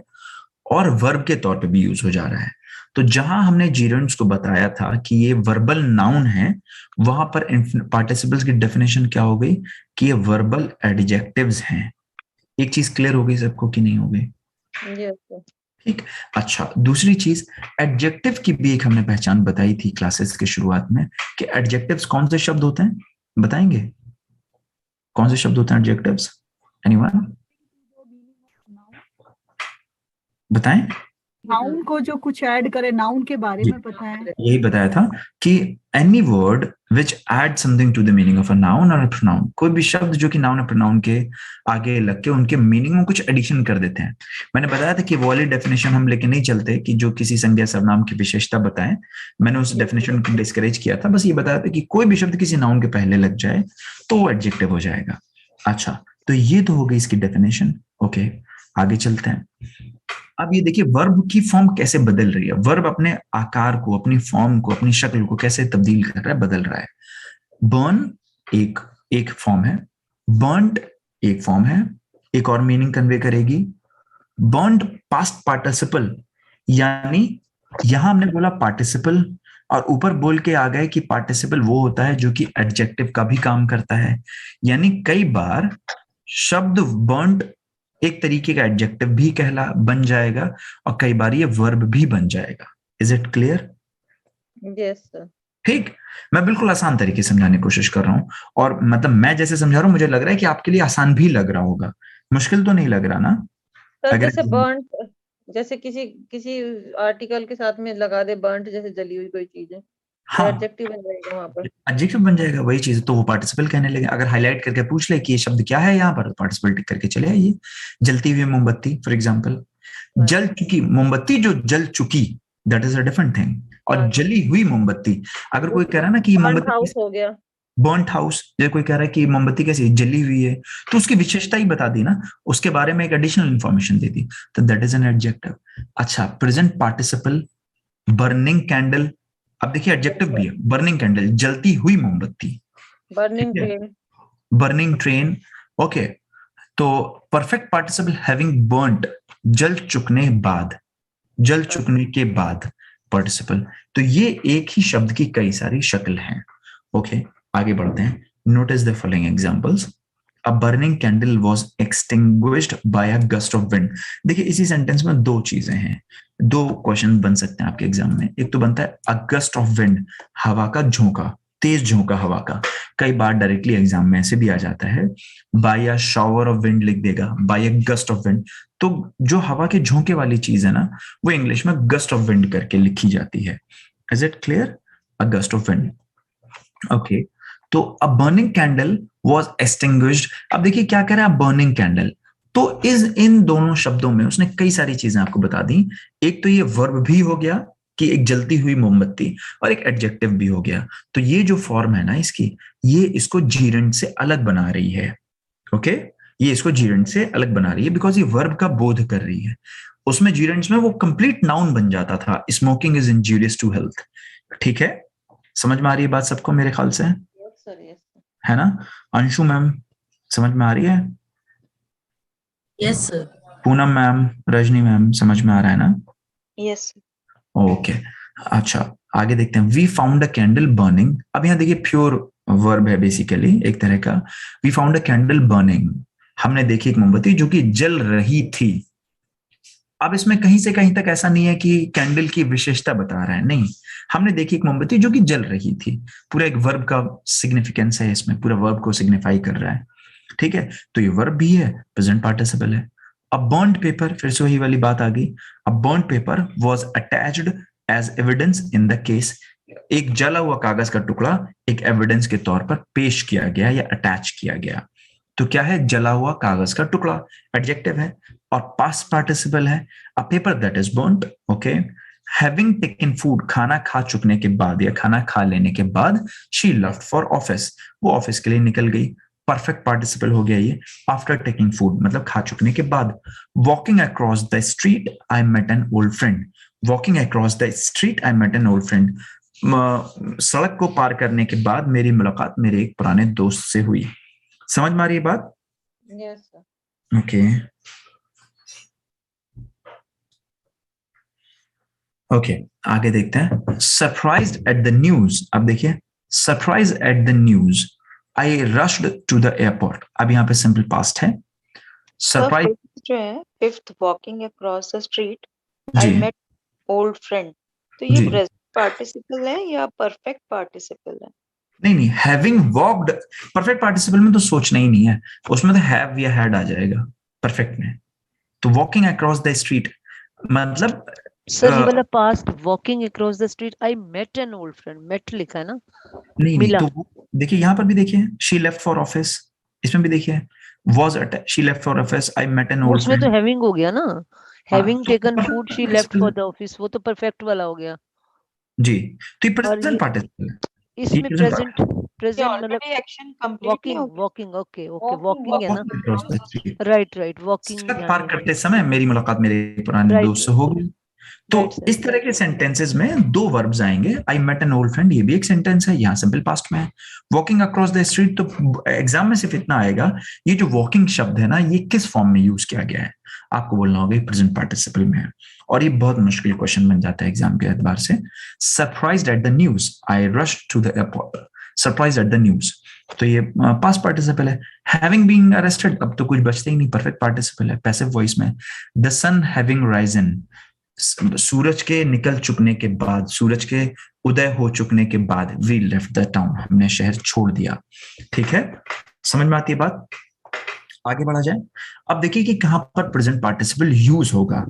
Speaker 1: और वर्ब के तौर पे भी यूज हो जा रहा है। तो जहां हमने जीरेंड्स को बताया था कि ये वर्बल नाउन है, वहां पर पार्टिसिपल्स की डेफिनेशन क्या हो गई कि ये वर्बल एडजेक्टिव्स हैं। एक चीज क्लियर हो गई सबको कि नहीं हो गई?
Speaker 7: Yes sir.
Speaker 1: ठीक, अच्छा दूसरी चीज एडजेक्टिव की भी एक हमने पहचान बताई थी क्लासेस के शुरुआत में कि एडजेक्टिव्स कौन से शब्द होते हैं, बताएंगे कौन से शब्द होते हैं एडजेक्टिव्स, एनीवन बताएं।
Speaker 8: नाउन को जो कुछ ऐड करे, नाउन के बारे में पता है।
Speaker 1: यही बताया था कि any word which add something to the meaning of a noun और प्रोनाउन, कोई भी शब्द जो कि नाउन और प्रोनाउन के आगे लग के उनके मीनिंग में कुछ एडिशन कर देते हैं। मैंने बताया था कि वो वाली डेफिनेशन हम लेके नहीं चलते कि जो किसी संज्ञा सर्वनाम की विशेषता बताएं, मैंने उस डेफिनेशन को डिस्करेज किया था। बस ये बताया था कि कोई भी शब्द किसी नाउन के पहले लग जाए तो वो एडजेक्टिव हो जाएगा। अच्छा, तो ये तो हो गई इसकी डेफिनेशन। ओके, आगे चलते हैं। अब ये देखिए वर्ब की फॉर्म कैसे बदल रही है, वर्ब अपने आकार को, अपनी फॉर्म को, अपनी शक्ल को कैसे तब्दील कर रहा है, बदल रहा है। बर्न एक फॉर्म है, बर्न्ड एक फॉर्म है, एक और मीनिंग कन्वे करेगी। बर्न्ड पास्ट पार्टिसिपल, यानी यहां हमने बोला पार्टिसिपल और ऊपर बोल के आ गए कि पार्टिसिपल वो होता है जो कि एडजेक्टिव का भी काम करता है। यानी कई बार शब्द बर्न्ड एक तरीके का एडजेक्टिव भी बन जाएगा और कई बार ये वर्ब भी बन जाएगा। Is it clear?
Speaker 7: Yes sir.
Speaker 1: ठीक, मैं बिल्कुल आसान तरीके से समझाने की कोशिश कर रहा हूं और मतलब मैं जैसे समझा रहा हूं मुझे लग रहा है कि आपके लिए आसान भी लग रहा होगा, मुश्किल तो नहीं लग रहा ना?
Speaker 7: सर जैसे बर्न्ट, जैसे किसी आर्टिकल के साथ में लगा दे बर्न्ट, जैसे जली हुई कोई चीज है,
Speaker 1: हाँ,
Speaker 7: एडजेक्टिव बन जाएगा वहां पर,
Speaker 1: एडजेक्टिव बन जाएगा, वही चीज तो वो पार्टिसिपल कहने लगे। अगर हाईलाइट करके पूछ ले कि ये शब्द क्या है यहाँ पर, पार्टिसिपल टिक करके चले आइए। जलती हुई मोमबत्ती फॉर एग्जांपल, जल चुकी मोमबत्ती, जो जल चुकी that is a different thing, और जली हुई मोमबत्ती। अगर कोई कह रहा है ना कि ये
Speaker 7: बर्न्ट
Speaker 1: मोमबत्ती
Speaker 7: हाउस हो गया,
Speaker 1: बर्न्ट हाउस, जब कोई कह रहा है कि मोमबत्ती कैसी जली हुई है तो उसकी विशेषता ही बता दी ना, उसके बारे में एक एडिशनल इंफॉर्मेशन दे दी, तो दैट इज एन एडजेक्टिव। अच्छा, प्रेजेंट पार्टिसिपल, बर्निंग कैंडल, अब देखिए एडजेक्टिव भी है, बर्निंग कैंडल जलती हुई मोमबत्ती,
Speaker 7: burning train,
Speaker 1: burning train. Okay, तो परफेक्ट पार्टिसिपल हैविंग बर्न्ट, जल चुकने बाद, जल चुकने के बाद पार्टिसिपल। तो ये एक ही शब्द की कई सारी शक्ल हैं। ओके, आगे बढ़ते हैं। Notice the following examples. A burning candle was extinguished by a gust of wind. देखिए इसी सेंटेंस में दो चीजें हैं, दो क्वेश्चन बन सकते हैं आपके एग्जाम में। एक तो बनता है अ गस्ट ऑफ विंड, हवा का झोंका, तेज झोंका हवा का। कई बार डायरेक्टली एग्जाम में ऐसे भी आ जाता है, by a shower of wind लिख देगा, by a gust of wind. तो जो हवा के झोंके वाली चीज है ना, वो इंग्लिश में गस्ट ऑफ विंड करके लिखी जाती है। Is it clear? A gust of wind. Okay, तो a burning candle was extinguished. अब देखिए क्या कह रहा है बर्निंग कैंडल, तो इन दोनों शब्दों में उसने कई सारी चीजें आपको बता दी। एक तो ये वर्ब भी हो गया कि एक जलती हुई मोमबत्ती, और एक एडजेक्टिव भी हो गया। तो ये जो फॉर्म है ना इसकी, ये इसको जीरेंड से अलग बना रही है। ओके, ये इसको जीरेंड से अलग बना रही है बिकॉज ये वर्ब का बोध कर रही है। उसमें जीरेंड्स में वो कंप्लीट नाउन बन जाता था, smoking is injurious to health. ठीक है, समझ में आ रही है बात सबको मेरे ख्याल से?
Speaker 7: यस सर, यस
Speaker 1: है ना? अंशु मैम समझ में आ रही है?
Speaker 9: Yes sir.
Speaker 1: Poonam ma'am, Rajni ma'am समझ में आ रहा है ना?
Speaker 3: Yes.
Speaker 1: ओके, अच्छा आगे देखते हैं। We found a candle burning. अब यहाँ देखिए प्योर वर्ब है बेसिकली एक तरह का। We found a candle burning, हमने देखी एक मोमबत्ती जो कि जल रही थी। अब इसमें कहीं से कहीं तक ऐसा नहीं है कि कैंडल की विशेषता बता रहा है, नहीं, हमने देखी एक मोमबत्ती जो कि जल रही थी। पूरा एक वर्ब का सिग्निफिकेंस है इसमें, पूरा वर्ब को सिग्निफाई कर रहा है। ठीक है, तो ये वर्ब भी है, प्रेजेंट पार्टिसिपल है। अ बर्न्ड पेपर, फिर से वही वाली बात आ गई। A burned paper was attached as evidence in the case, एक जला हुआ कागज का टुकड़ा एक एविडेंस के तौर पर पेश किया गया या अटैच किया गया। तो क्या है? जला हुआ कागज का टुकड़ा, एडजेक्टिव है और पास्ट पार्टिसिपल है। A paper that is burned. Okay, having taken food, खाना खा चुकने के बाद या खाना खा लेने के बाद, शी लेफ्ट फॉर ऑफिस, वो ऑफिस के लिए निकल गई। परफेक्ट पार्टिसिपल हो गया ये, आफ्टर टेकिंग फूड मतलब खा चुकने के बाद। Walking across the street I met an old friend, walking across the street I met an old friend, सड़क को पार करने के बाद मेरी मुलाकात मेरे एक पुराने दोस्त से हुई। समझ में आ रही है बात?
Speaker 7: Yes sir.
Speaker 1: ओके, ओके आगे देखते हैं। सरप्राइज्ड एट द न्यूज, अब देखिए surprise at the news, I rushed to the airport. अब यहाँ पे सिंपल पास्ट है।
Speaker 3: So
Speaker 1: सरप्राइज
Speaker 3: fifth जो है, fifth walking across the street, I
Speaker 1: ji
Speaker 3: met old friend. तो ये
Speaker 1: जी
Speaker 3: प्रेजेंट पार्टिसिपल है या परफेक्ट पार्टिसिपल है?
Speaker 1: नहीं, हैविंग वॉक्ड परफेक्ट पार्टिसिपल में तो सोचना ही नहीं है, उसमें तो हैव या हैड आ जाएगा परफेक्ट में। तो वॉकिंग अक्रॉस द स्ट्रीट मतलब
Speaker 2: सर ये वाला past walking across the street I met an old friend, met लिखा है ना,
Speaker 1: नहीं
Speaker 2: मिला।
Speaker 1: तो देखिए यहाँ पर भी देखिए शी लेफ्ट फॉर ऑफिस, इसमें भी देखिए was at she left for office I met an old
Speaker 2: उसमें तो
Speaker 1: friend।
Speaker 2: हैविंग हो गया ना, हैविंग
Speaker 1: तो
Speaker 2: taken
Speaker 1: perfect
Speaker 2: food she left
Speaker 1: participle
Speaker 2: for
Speaker 1: है।
Speaker 2: द ऑफिस, वो तो परफेक्ट वाला हो गया।
Speaker 1: जी तो ये
Speaker 2: और
Speaker 1: प्रेजेंट
Speaker 2: ये
Speaker 1: पार्टिसिपल है, ये
Speaker 2: इसमें
Speaker 1: प्रेजेंट
Speaker 2: प्रेजेंट
Speaker 3: ये
Speaker 2: प्रेजेंट मतलब
Speaker 3: ऑलरेडी एक्शन कंप्लीट नहीं
Speaker 2: वॉकिंग
Speaker 3: हो गया?
Speaker 2: Walking okay okay
Speaker 7: Walking,
Speaker 2: walking है ना,
Speaker 1: walking across the street.
Speaker 2: Right right walking
Speaker 1: सड़क
Speaker 2: ध्यान
Speaker 1: पार
Speaker 2: में
Speaker 1: करते समय मेरी मुलाकात मेरे पुराने
Speaker 2: राइट
Speaker 1: दोस्त से हो गई। तो
Speaker 2: राइट सर
Speaker 1: इस तरह के सेंटेंसेस में दो वर्ब्स आएंगे, I met an old friend, ये भी एक सेंटेंस है, यहाँ सिंपल पास्ट में है। वॉकिंग अक्रॉस द स्ट्रीट तो एग्जाम में सिर्फ इतना आएगा, ये जो वॉकिंग शब्द है ना ये किस फॉर्म में यूज किया गया है, आपको बोलना होगा प्रेजेंट पार्टिसिपल में है। और ये बहुत मुश्किल क्वेश्चन बन जाता है एग्जाम के एतबार से। Surprised at the news I rushed to the airport, surprised at the news, तो ये पास्ट पार्टिसिपल है। हैविंग बीइंग अरेस्टेड, अब तो कुछ बचते ही नहीं, परफेक्ट पार्टिसिपल है पैसिव वॉइस में। द सन हैविंग राइजन, सूरज के निकल चुकने के बाद, सूरज के उदय हो चुकने के बाद, वी लेफ्ट द टाउन, हमने शहर छोड़ दिया। ठीक है, समझ में आती है बात? आगे बढ़ा जाए। अब देखिए कि कहां पर प्रेजेंट पार्टिसिपल यूज होगा।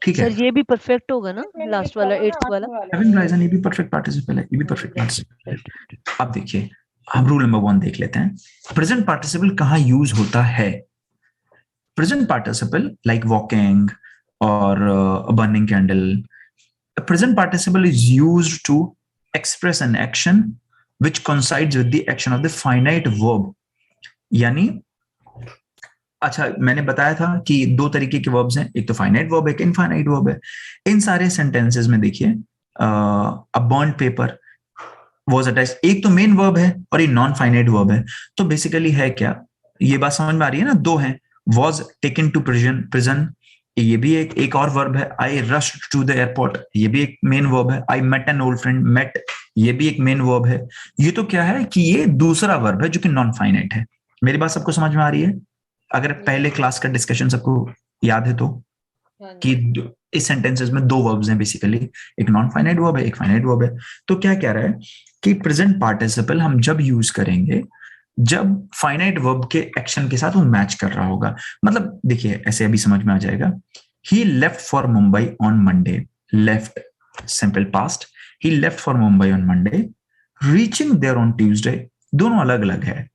Speaker 1: ठीक है,
Speaker 2: सर ये भी परफेक्ट होगा ना, लास्ट वाला एट्थ वाला,
Speaker 1: हैविंग राइजन ये भी परफेक्ट पार्टिसिपल है, ये भी परफेक्ट पार्टिसिपल है। अब देखिए हम रूल नंबर 1 देख लेते हैं, प्रेजेंट पार्टिसिपल कहां यूज होता है। Present participle like walking or a burning candle. A present participle is used to express an action which coincides with the action of the finite verb. यानी अच्छा मैंने बताया था कि दो तरीके के वर्ब्स हैं, एक तो फाइनाइट वर्ब है, एक इनफाइनाइट वर्ब है। इन सारे सेंटेंसेस में देखिए अ बर्न्ड पेपर वाज अटैच्ड, एक तो मेन वर्ब है और ये नॉन फाइनाइट वर्ब है। तो बेसिकली है क्या, ये बात समझ में आ रही है ना, दो हैं, was taken to prison, ये भी एक और वर्ब है। I rushed to the airport, ये भी एक मेन वर्ब है। I met an old friend, met ये भी एक मेन वर्ब है। ये तो क्या है कि ये दूसरा वर्ब है जो कि नॉन फाइनाइट है। मेरी बात सबको समझ में आ रही है? अगर पहले क्लास का डिस्कशन सबको याद है तो, कि इस सेंटेंसेस में दो वर्ब्स हैं बेसिकली, एक नॉन फाइनाइट वर्ब है, एक फाइनाइट वर्ब है। तो क्या कह रहा है कि प्रेजेंट पार्टिसिपल हम जब यूज करेंगे जब फाइनाइट वर्ब के एक्शन के साथ वो मैच कर रहा होगा। मतलब देखिए ऐसे अभी समझ में आ जाएगा, he left for Mumbai on Monday, left simple past, he left for Mumbai on Monday, reaching there on Tuesday, दोनों अलग अलग है।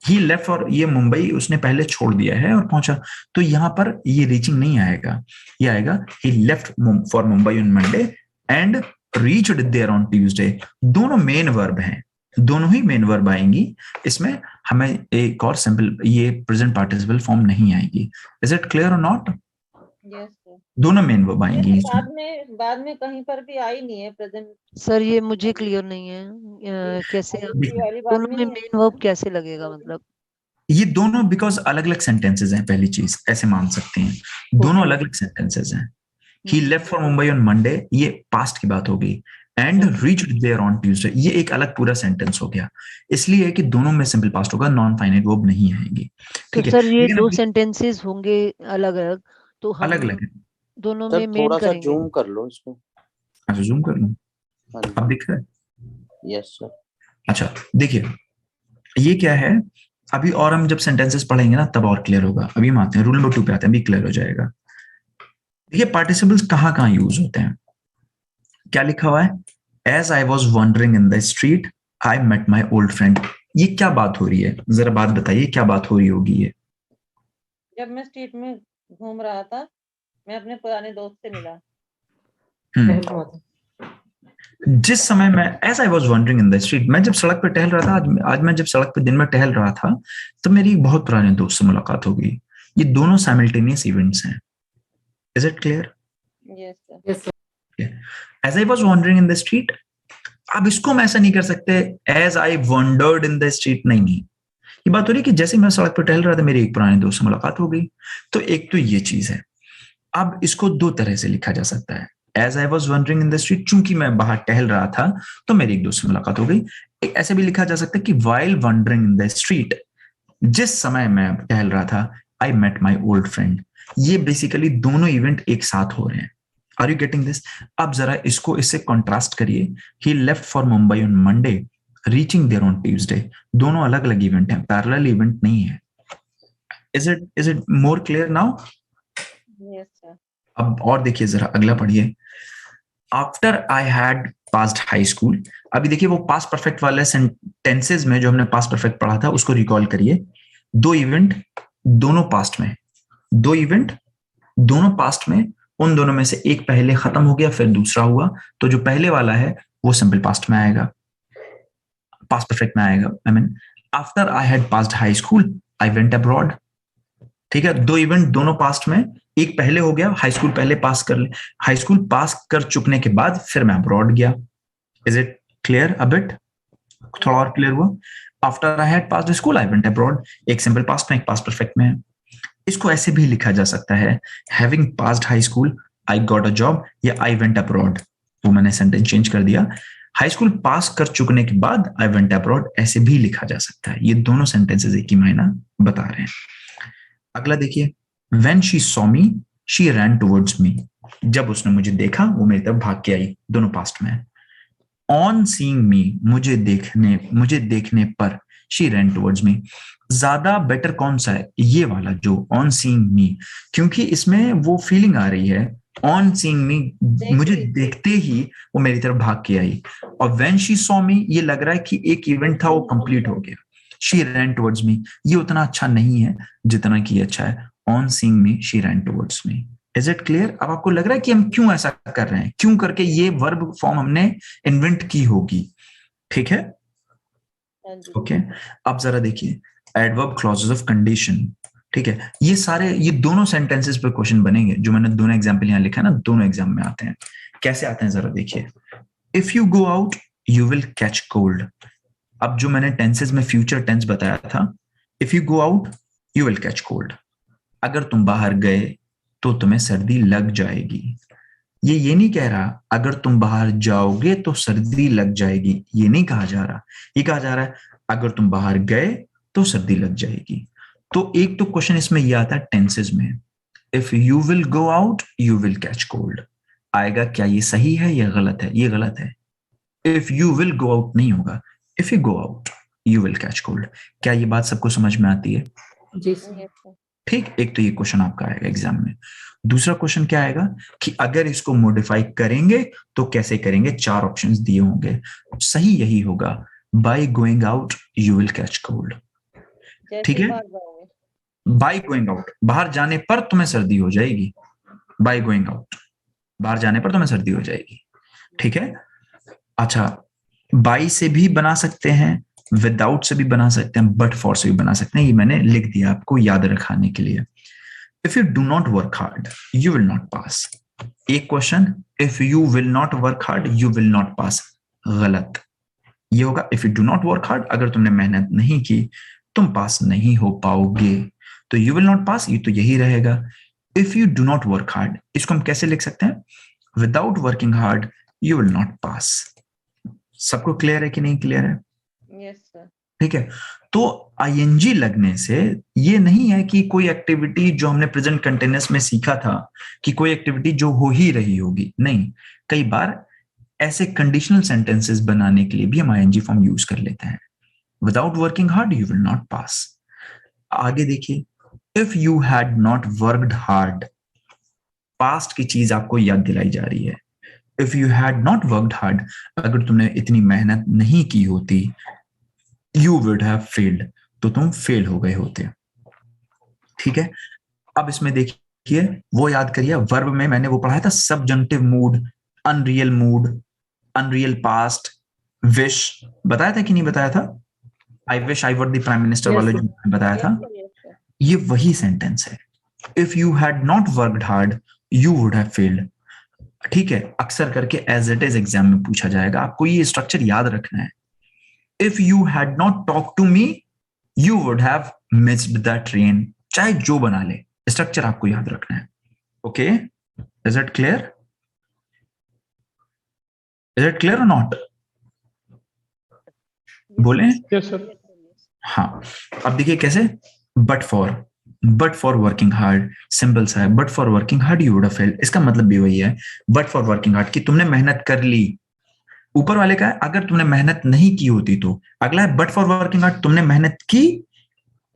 Speaker 1: ही लेफ्ट फॉर, ये मुंबई उसने पहले छोड़ दिया है और पहुंचा, तो यहां पर ये रीचिंग नहीं आएगा, ये आएगा he left for Mumbai on Monday and reached there on Tuesday. दोनों मेन वर्ब हैं, दोनों ही मेन वर्ब आएंगी, इसमें हमें एक और सिंपल ये प्रेजेंट पार्टिसिपल फॉर्म नहीं आएगी। इज इट क्लियर और नॉट?
Speaker 7: यस सर,
Speaker 1: दोनों मेन वर्ब आएंगी
Speaker 7: बाद में कहीं पर भी आई नहीं है प्रेजेंट
Speaker 2: सर ये मुझे क्लियर नहीं है, कैसे
Speaker 7: वाली बात
Speaker 2: दोनों में मेन वर्ब कैसे लगेगा, मतलब
Speaker 1: ये दोनों बिकॉज अलग अलग सेंटेंसेस हैं, पहली चीज ऐसे मान सकते हैं, दोनों अलग अलग सेंटेंसेस हैं। He left for Mumbai on Monday ये पास्ट की बात हो गई, and reached there on Tuesday ये एक अलग पूरा सेंटेंस हो गया, इसलिए कि दोनों में सिंपल पास्ट होगा, नॉन फाइनाइट वर्ब नहीं आएगी।
Speaker 2: तो सर ये दो सेंटेंसेस होंगे अलग अलग, तो हम
Speaker 1: अलग अलग है,
Speaker 2: दोनों में मेन
Speaker 10: थोड़ा सा
Speaker 2: करेंगे।
Speaker 10: जूम कर लो इसको।
Speaker 1: अच्छा जूम कर लूं, अब दिख रहा है?
Speaker 10: Yes sir.
Speaker 1: अच्छा देखिए ये क्या है, अभी और हम जब सेंटेंसेस पढ़ेंगे ना तब और क्लियर होगा। अभी हम आते हैं रूल नंबर 2 पे आते हैं, अभी क्लियर हो जाएगा। देखिए पार्टिसिपल्स कहाँ कहाँ यूज होते हैं, क्या लिखा हुआ है, as I was wandering in the street I met my old friend. ये क्या बात हो रही है, जरा बात बताइए क्या बात हो रही होगी ये?
Speaker 7: जब मैं स्ट्रीट में घूम रहा था मैं अपने पुराने दोस्त से मिला।
Speaker 1: जिस समय मैं as I was wandering in the street, मैं जब सड़क पे टहल रहा था, आज मैं जब सड़क पे दिन में टहल रहा था तो मेरी बहुत पुराने दोस्त से मुलाकात हो गई। ये दोनों साइमल्टेनियस इवेंट्स हैं। Is it clear?
Speaker 7: Yes sir.
Speaker 1: As I was wandering in the street, अब इसको हम ऐसा नहीं कर सकते as I wandered in the street, नहीं, ये बात हो रही है कि जैसे मैं सड़क पर टहल रहा था मेरी एक पुराने दोस्त से मुलाकात हो गई। तो एक तो ये चीज है। अब इसको दो तरह से लिखा जा सकता है, as I was wandering in the street, चूंकि मैं बाहर टहल रहा था तो मेरी एक दोस्त से मुलाकात हो गई। ऐसे भी लिखा जा सकता है कि while wandering in the street, जिस समय मैं टहल रहा था I met my old friend. ये बेसिकली दोनों इवेंट एक साथ हो रहे हैं। Are you getting this? अब जरा इसको इससे कॉन्ट्रास्ट करिए. He left for Mumbai on Monday, reaching there on Tuesday. दोनों अलग अलग इवेंट हैं, पैरेलल इवेंट नहीं है. Is it more clear now?
Speaker 7: Yes, sir.
Speaker 1: अब और देखिए जरा अगला पढ़िए. After I had passed high school. अभी देखिए वो पास्ट परफेक्ट वाले सेंटेंसेस में जो हमने पास्ट परफेक्ट पढ़ा था उसको रिकॉल करिए. दो इवेंट दोनों पास्ट में, दो इवेंट दोनों पास्ट में, उन दोनों में से एक पहले खत्म हो गया फिर दूसरा हुआ, तो जो पहले वाला है वो सिंपल पास्ट में आएगा, पास्ट परफेक्ट में आएगा. I mean after I had passed high school I went abroad. ठीक है, दो इवेंट दोनों पास्ट में, एक पहले हो गया, हाई स्कूल पहले पास कर ले, हाई स्कूल पास कर चुकने के बाद फिर मैं अब्रॉड गया. Is it clear? A bit थोड़ा और क्लियर हुआ? After I had passed school I went abroad, एक सिंपल पास्ट में एक पास्ट परफेक्ट में है. इसको ऐसे भी लिखा जा सकता है, having passed high school I got a job, या आई वेंट अब्रॉड. वो मैंने सेंटेंस चेंज कर दिया. हाई स्कूल पास कर चुकने के बाद आई वेंट अब्रॉड, ऐसे भी लिखा जा सकता है. ये दोनों सेंटेंसेस एक ही मायना बता रहे हैं. अगला देखिए, when she saw me she ran towards me. जब उसने मुझे देखा वो मेरी तरफ भाग के आई, दोनों पास्ट में. on seeing me, मुझे देखने पर she ran towards me. ज्यादा बेटर कौन सा है? ये वाला जो on seeing me, क्योंकि इसमें वो फीलिंग आ रही है. on seeing me, मुझे देखते ही वो मेरी तरफ भाग के आई. और when she saw me, ये लग रहा है कि एक इवेंट था वो कंप्लीट हो गया. she ran towards me, ये उतना अच्छा नहीं है जितना कि अच्छा है. on seeing me she ran towards me. is it clear? अब आपको लग रहा है कि हम क्यों ऐसा कर रहे हैं, क्यों करके ये वर्ब फॉर्म हमने इन्वेंट की होगी. ठीक है, ओके. अब जरा देखिए एडवर्ब क्लॉजेस ऑफ कंडीशन. ठीक है, ये सारे, ये दोनों सेंटेंसेस पे क्वेश्चन बनेंगे. जो मैंने दोनों एग्जाम्पल यहाँ लिखा है ना, दोनों एग्जाम में आते हैं. कैसे आते हैं जरा देखिए. If you go out you will catch cold. अब जो मैंने टेंसेस में फ्यूचर टेंस बताया था, if you go out you will catch cold. अगर तुम बाहर गए तो तुम्हें सर्दी लग जाएगी. ये नहीं कह रहा अगर तुम बाहर जाओगे तो सर्दी लग जाएगी, ये नहीं कहा जा रहा. ये कहा जा रहा है अगर तुम बाहर गए तो सर्दी लग जाएगी. तो एक तो क्वेश्चन इसमें ये आता है टेंसेस में, if you will go out you will catch cold आएगा. क्या ये सही है या गलत है? ये गलत है. If you will go out नहीं होगा, if you go out you will catch cold. क्या ये बात सबको समझ में आती है?
Speaker 4: जी सर.
Speaker 1: ठीक, एक तो ये क्वेश्चन आपका आएगा एग्जाम में. दूसरा क्वेश्चन क्या आएगा कि अगर इसको मॉडिफाई करेंगे तो कैसे करेंगे? 4 ऑप्शंस दिए होंगे. सही यही होगा, by going out you will catch cold. ठीक है, बाय गोइंग आउट, बाहर जाने पर तुम्हें सर्दी हो जाएगी. बाय गोइंग आउट, बाहर जाने पर तुम्हें सर्दी हो जाएगी. ठीक है. अच्छा, बाय से भी बना सकते हैं, विदाउट से भी बना सकते हैं, बट फॉर से भी बना सकते हैं. ये मैंने लिख दिया आपको याद रखाने के लिए. If you do not work hard you will not pass. एक question, if you will not work hard you will not pass, गलत. ये होगा if you do not work hard, अगर तुमने मेहनत नहीं की तुम पास नहीं हो पाओगे. तो यू विल नॉट पास, ये तो यही रहेगा. If you do not work hard, इसको हम कैसे लिख सकते हैं? Without working hard you will not पास. सबको क्लियर है कि नहीं क्लियर है?
Speaker 7: Yes sir.
Speaker 1: ठीक है. तो आईएनजी लगने से ये नहीं है कि कोई एक्टिविटी जो हमने प्रेजेंट कंटिन्यूअस में सीखा था कि कोई एक्टिविटी जो हो ही रही होगी. नहीं, कई बार ऐसे कंडीशनल सेंटेंसेस बनाने के लिए भी हम आईएनजी फॉर्म यूज कर लेते हैं. Without working hard you will not पास. आगे देखिए, if you had not worked hard, past की चीज आपको याद दिलाई जा रही है. If you had not worked hard, अगर तुमने इतनी मेहनत नहीं की होती, यू वुड हैव फेल्ड, तो तुम फेल हो गए होते. ठीक है. अब इसमें देखिए, वो याद करिए, वर्ब में मैंने वो पढ़ाया था सबजंक्टिव मूड, अनरियल पास्ट, विश. बताया था कि नहीं बताया था? I wish I were the prime minister वाले जो बताया था, ये वही सेंटेंस है. If you had not worked hard you would have failed. ठीक है, अक्सर करके एज इट इज एग्जाम में पूछा जाएगा, आपको ये स्ट्रक्चर याद रखना है. If you had not talked to me, you would have missed the train. चाहे जो बना ले, स्ट्रक्चर आपको याद रखना है. Okay, is it clear? Is it clear और नॉट? बोले.
Speaker 6: Yes sir.
Speaker 1: हाँ, अब देखिए कैसे. But for, but for working hard, simple सा है, but for working hard you would have failed. इसका मतलब भी वही है, बट फॉर वर्किंग हार्ड, कि तुमने मेहनत कर ली। ऊपर वाले का है अगर तुमने मेहनत नहीं की होती तो, अगला है बट फॉर वर्किंग हार्ड, तुमने मेहनत की।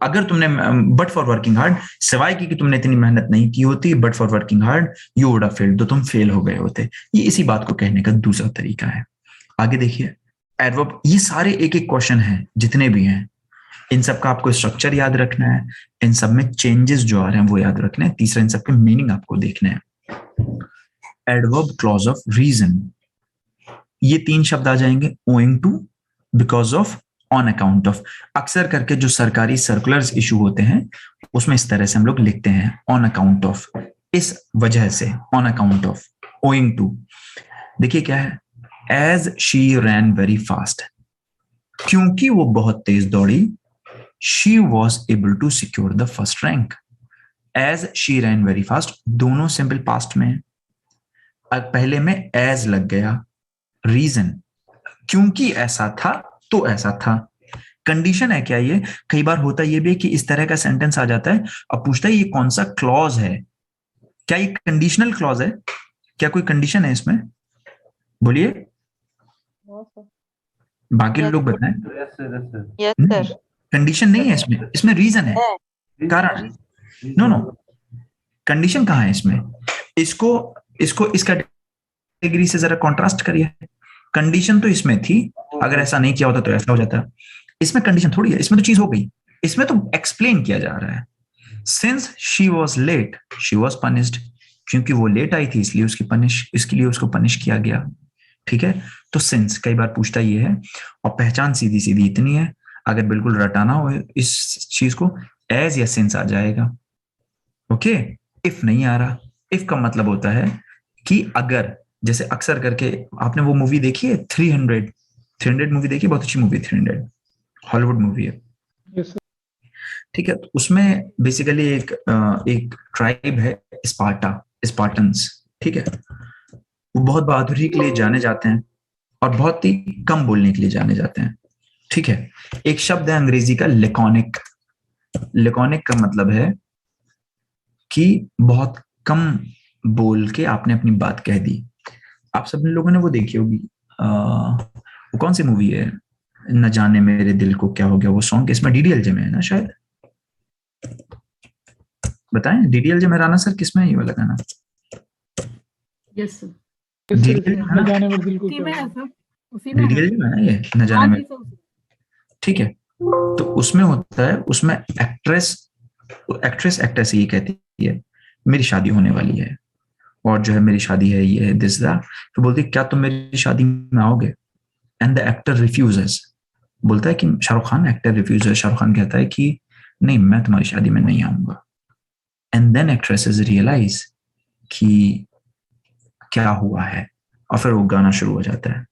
Speaker 1: अगर तुमने बट फॉर वर्किंग हार्ड, सिवाय कि तुमने इतनी मेहनत नहीं की होती, but for working hard you would have failed, तो तुम फेल हो गए होते। ये इसी बात को कहने का दूसरा तरीका है। आगे देखिए एडवर्ब, ये सारे एक एक क्वेश्चन हैं जितने भी हैं, इन सब का आपको स्ट्रक्चर याद रखना है, इन सब में चेंजेस जो आ रहे हैं वो याद रखना है, तीसरा इन सब के मीनिंग आपको देखना है। एडवर्ब क्लॉज ऑफ रीजन, ये 3 शब्द आ जाएंगे, owing to, because of, on account of. अक्सर करके जो सरकारी सर्कुलर्स इशू होते हैं उसमें इस तरह से हम लोग लिखते हैं, ऑन अकाउंट ऑफ, इस वजह से, on account of, owing to. देखिए क्या है, as she ran very fast, क्योंकि वो बहुत तेज दौड़ी, she was able to secure the first rank. As she ran very fast, दोनों सिंपल पास्ट में है। अब पहले में एज लग गया, रीजन, क्योंकि ऐसा था तो ऐसा था। कंडीशन है क्या ये? कई बार होता ये भी है कि इस तरह का सेंटेंस आ जाता है, अब पूछता है ये कौन सा क्लॉज है, क्या ये कंडीशनल क्लॉज है, क्या कोई कंडीशन है इसमें? बोलिए, बाकी लोग बताएं।
Speaker 3: Yes, sir.
Speaker 1: कंडीशन नहीं है इसमें, इसमें रीजन है, कारण। नो नो, कंडीशन कहाँ है इसमें? इसको इसको इस कैटेगरी से जरा कॉन्ट्रास्ट करिए। कंडीशन तो इसमें थी, अगर ऐसा नहीं किया होता तो ऐसा हो जाता। इसमें कंडीशन थोड़ी है, इसमें तो चीज हो गई, इसमें तो एक्सप्लेन किया जा रहा है। Since she was late she was punished, क्योंकि वो लेट आई थी इसलिए इसके लिए उसको पनिश किया गया। ठीक है, तो सिंस कई बार पूछता ये है, और पहचान सीधी सीधी इतनी है, अगर बिल्कुल रटाना हो इस चीज को, एज या सिंस आ जाएगा। ओके, इफ नहीं आ रहा, इफ का मतलब होता है कि अगर, जैसे अक्सर करके आपने वो मूवी देखी है 300 मूवी देखी, बहुत अच्छी मूवी 300, हॉलीवुड मूवी है। ठीक है, तो उसमें बेसिकली एक ट्राइब है स्पार्टन्स। ठीक है, वो बहुत बहादुरी के लिए जाने जाते हैं और बहुत ही कम बोलने के लिए जाने जाते हैं। ठीक है, एक शब्द है अंग्रेजी का लेकॉनिक। लेकॉनिक का मतलब है कि बहुत कम बोल के आपने अपनी बात कह दी। आप सब लोगों ने वो देखी होगी, वो कौन सी मूवी है, न जाने मेरे दिल को क्या हो गया, वो सॉन्ग इसमें डीडीएलजे में है ना शायद, बताएं डीडीएलजे में राणा सर किसमें है ये वाला गाना?
Speaker 4: यस सर,
Speaker 1: डीडीएलजे में
Speaker 6: न जाने मेरे दिल को
Speaker 8: उसी
Speaker 6: क्या
Speaker 8: में
Speaker 6: हुआ।
Speaker 8: है सर, उसी में है।
Speaker 1: डीडीएलजे में है ये, न जाने
Speaker 8: हाँ
Speaker 1: मेरे।
Speaker 8: जी सर।
Speaker 1: ठीक है, तो उसमें होता है, उसमें एक्ट्रेस ये कहती है मेरी शादी होने वाली है, और जो है मेरी शादी है ये है दिस दैट, तो बोलती क्या तुम मेरी शादी में आओगे? एंड द एक्टर रिफ्यूजेस, बोलता है कि शाहरुख खान, एक्टर रिफ्यूजेस, शाहरुख खान कहता है कि नहीं मैं तुम्हारी शादी में नहीं आऊंगा। एंड देन एक्ट्रेसेस रियलाइज कि क्या हुआ है, और फिर वो गाना शुरू हो जाता है।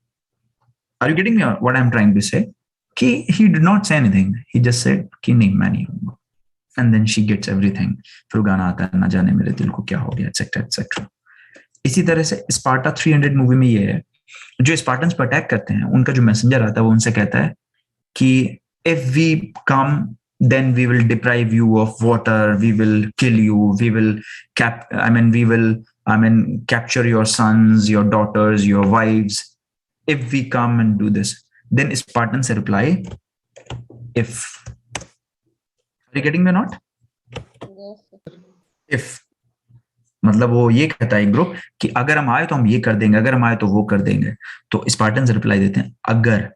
Speaker 1: Are you getting what I am trying to say? कि he did not say anything, he just said कि नहीं मैं नहीं हूँ, and then she gets everything। फिर गाना आता है, ना जाने मेरे दिल को क्या हो गया, etc etc। इसी तरह से स्पार्टा 300 मूवी में ये है, जो स्पार्टन्स पर अटैक करते हैं उनका जो मैसेंजर आता है वो उनसे कहता है कि if we come then we will deprive you of water, we will kill you, we will capture your sons, your daughters, your wives if we come and do this। Then Spartans reply, if। Are you getting me or not? If मतलब वो ये कहता है group कि अगर हम आए तो हम ये कर देंगे, अगर हम आए तो वो कर देंगे। तो स्पार्टन्स रिप्लाई देते हैं अगर,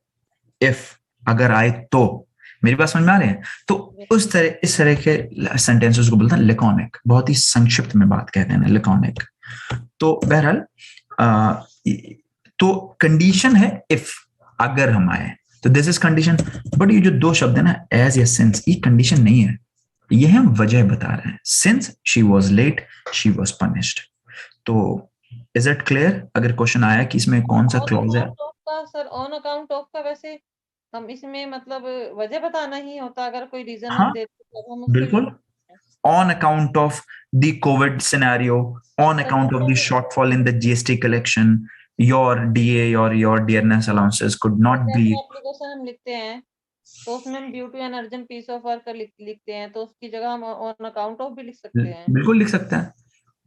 Speaker 1: इफ, अगर आए तो। मेरी बात समझ में आ रही है? तो इस तरह के सेंटेंसेस को बोलते हैं लेकॉनिक, बहुत ही संक्षिप्त में बात कहते हैं लेकॉनिक। तो बहरहाल तो कंडीशन है इफ, अगर हम आए तो दिस इज कंडीशन। बट ये जो 2 शब्द है ना, एज या सिंस, ये कंडीशन नहीं है, ये हम वजह बता रहे हैं। Since she was late she was punished. तो इज इट क्लियर? अगर क्वेश्चन आया कि इसमें कौन सा क्लॉज है
Speaker 7: सर, ऑन अकाउंट ऑफ का वैसे हम इसमें मतलब वजह बताना ही होता, अगर कोई रीजन
Speaker 1: हाँ,
Speaker 7: हम देते तो हम उसके
Speaker 1: बिल्कुल, on account of the COVID scenario, on account of the shortfall in the GST collection, your DA or your dearness allowances could not be।
Speaker 7: Application हम लिखते हैं तो उसमें हम due to an urgent piece of work लिखते हैं, तो उसकी जगह हम ऑन अकाउंट ऑफ भी लिख सकते हैं।
Speaker 1: बिल्कुल लिख सकते हैं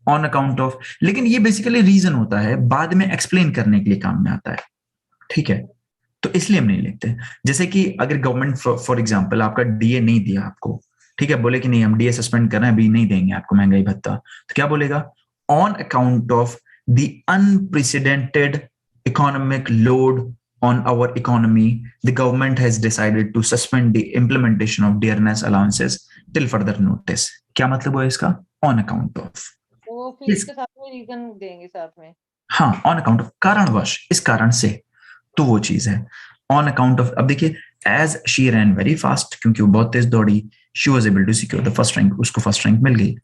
Speaker 1: ऑन अकाउंट ऑफ, लेकिन ये बेसिकली रीजन होता है, बाद में एक्सप्लेन करने के लिए काम में आता है, ठीक है, तो इसलिए हम नहीं लिखते। जैसे कि अगर गवर्नमेंट फॉर एग्जांपल आपका डीए नहीं दिया आपको, ठीक है, बोले कि नहीं हम डीए सस्पेंड कर रहे हैं, अभी नहीं देंगे आपको महंगाई भत्ता, तो क्या बोलेगा, on account of the unprecedented economic load on our economy, the government has decided to suspend the implementation of dearness allowances till further notice. क्या मतलब हुआ इसका, on account of,
Speaker 7: तो फिर इसके साथ में रीजन देंगे साथ में,
Speaker 1: हाँ on account of, कारणवश, इस कारण से, तो वो चीज है on account of। अब देखिए as she ran very fast, क्योंकि वो बहुत तेज दौड़ी, she was able to secure the first rank, उसको फर्स्ट रैंक मिल गई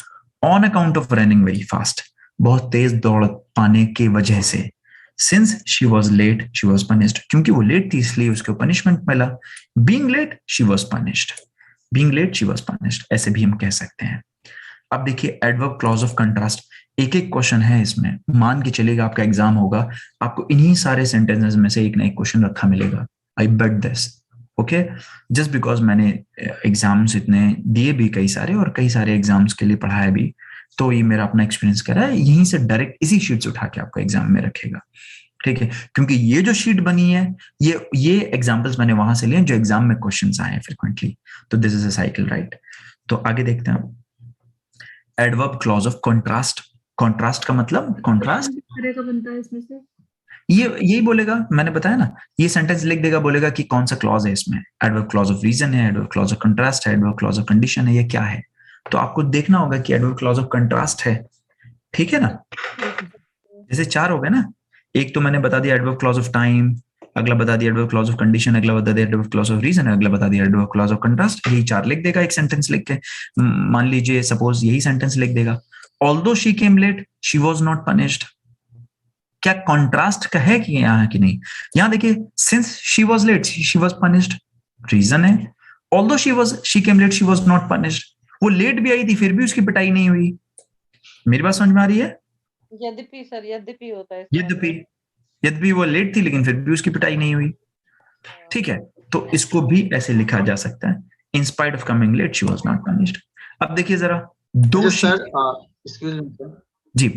Speaker 1: on account of running very fast, बहुत तेज दौड़ पाने की वजह से। Since she was late, she was punished, क्योंकि वो लेट थी इसलिए उसको पनिशमेंट मिला। Being late, she was punished. Being late, she was punished, ऐसे भी हम कह सकते हैं। अब देखिए एडवर्ब क्लॉज ऑफ कंट्रास्ट, एक एक क्वेश्चन है इसमें, मान के चलेगा आपका एग्जाम होगा, आपको इन्हीं सारे सेंटेंसेस में से एक ना एक क्वेश्चन रखा मिलेगा, आई बेट दिस, ओके, जस्ट बिकॉज मैंने एग्जाम्स इतने दिए भी कई सारे, और कई सारे एग्जाम्स के लिए पढ़ाया भी, तो ये मेरा अपना एक्सपीरियंस कर रहा है, यहीं से डायरेक्ट इसी शीट से उठा के आपको एग्जाम में रखेगा, ठीक है, क्योंकि ये जो शीट बनी है ये एग्जांपल्स मैंने वहां से लिए जो एग्जाम में क्वेश्चंस आए हैं फ्रीक्वेंटली, तो this is a cycle, right. तो आगे देखते हैं adverb clause of contrast. Contrast का मतलब, कंट्रास्ट
Speaker 4: तरह का बनता है इसमें से,
Speaker 1: ये यही बोलेगा, मैंने बताया ना, ये सेंटेंस लिख देगा, बोलेगा कि कौन सा क्लॉज है इसमें, एडवर्ब क्लॉज ऑफ रीजन है, एडवर्ब क्लॉज ऑफ कंट्रास्ट है, एडवर्ब क्लॉज ऑफ कंडीशन है, ये क्या है, तो आपको देखना होगा कि एडवर्ब क्लॉज ऑफ कंट्रास्ट है, ठीक है ना। जैसे 4 हो गए ना, एक तो मैंने बता दिया एडवर्ब क्लॉज ऑफ टाइम, अगला बता दिया एडवर्ब क्लॉज ऑफ कंडीशन, अगला बता दिया एडवर्ब क्लॉज ऑफ रीजन, अगला बता दिया एडवर्ब क्लॉज ऑफ कंट्रास्ट। यही 4 लिख देगा एक सेंटेंस लिख के, मान लीजिए सपोज यही सेंटेंस लिख देगा, although she came late she was not punished. क्या कॉन्ट्रास्ट का है कि यहाँ की नहीं, यहाँ देखिए since she was late she was punished, reason है, although she came late she was not punished, वो लेट भी आई थी फिर भी उसकी पिटाई नहीं हुई। मेरी बात समझ में आ रही है?
Speaker 7: यद्यपि सर, यद्यपि होता है,
Speaker 1: यद्यपि वो लेट थी लेकिन फिर भी उसकी पिटाई नहीं हुई, ठीक है, तो इसको भी ऐसे लिखा जा सकता है, in spite of coming late she was not punished. अब देखिए जरा दो
Speaker 5: sir, excuse me sir
Speaker 1: ji,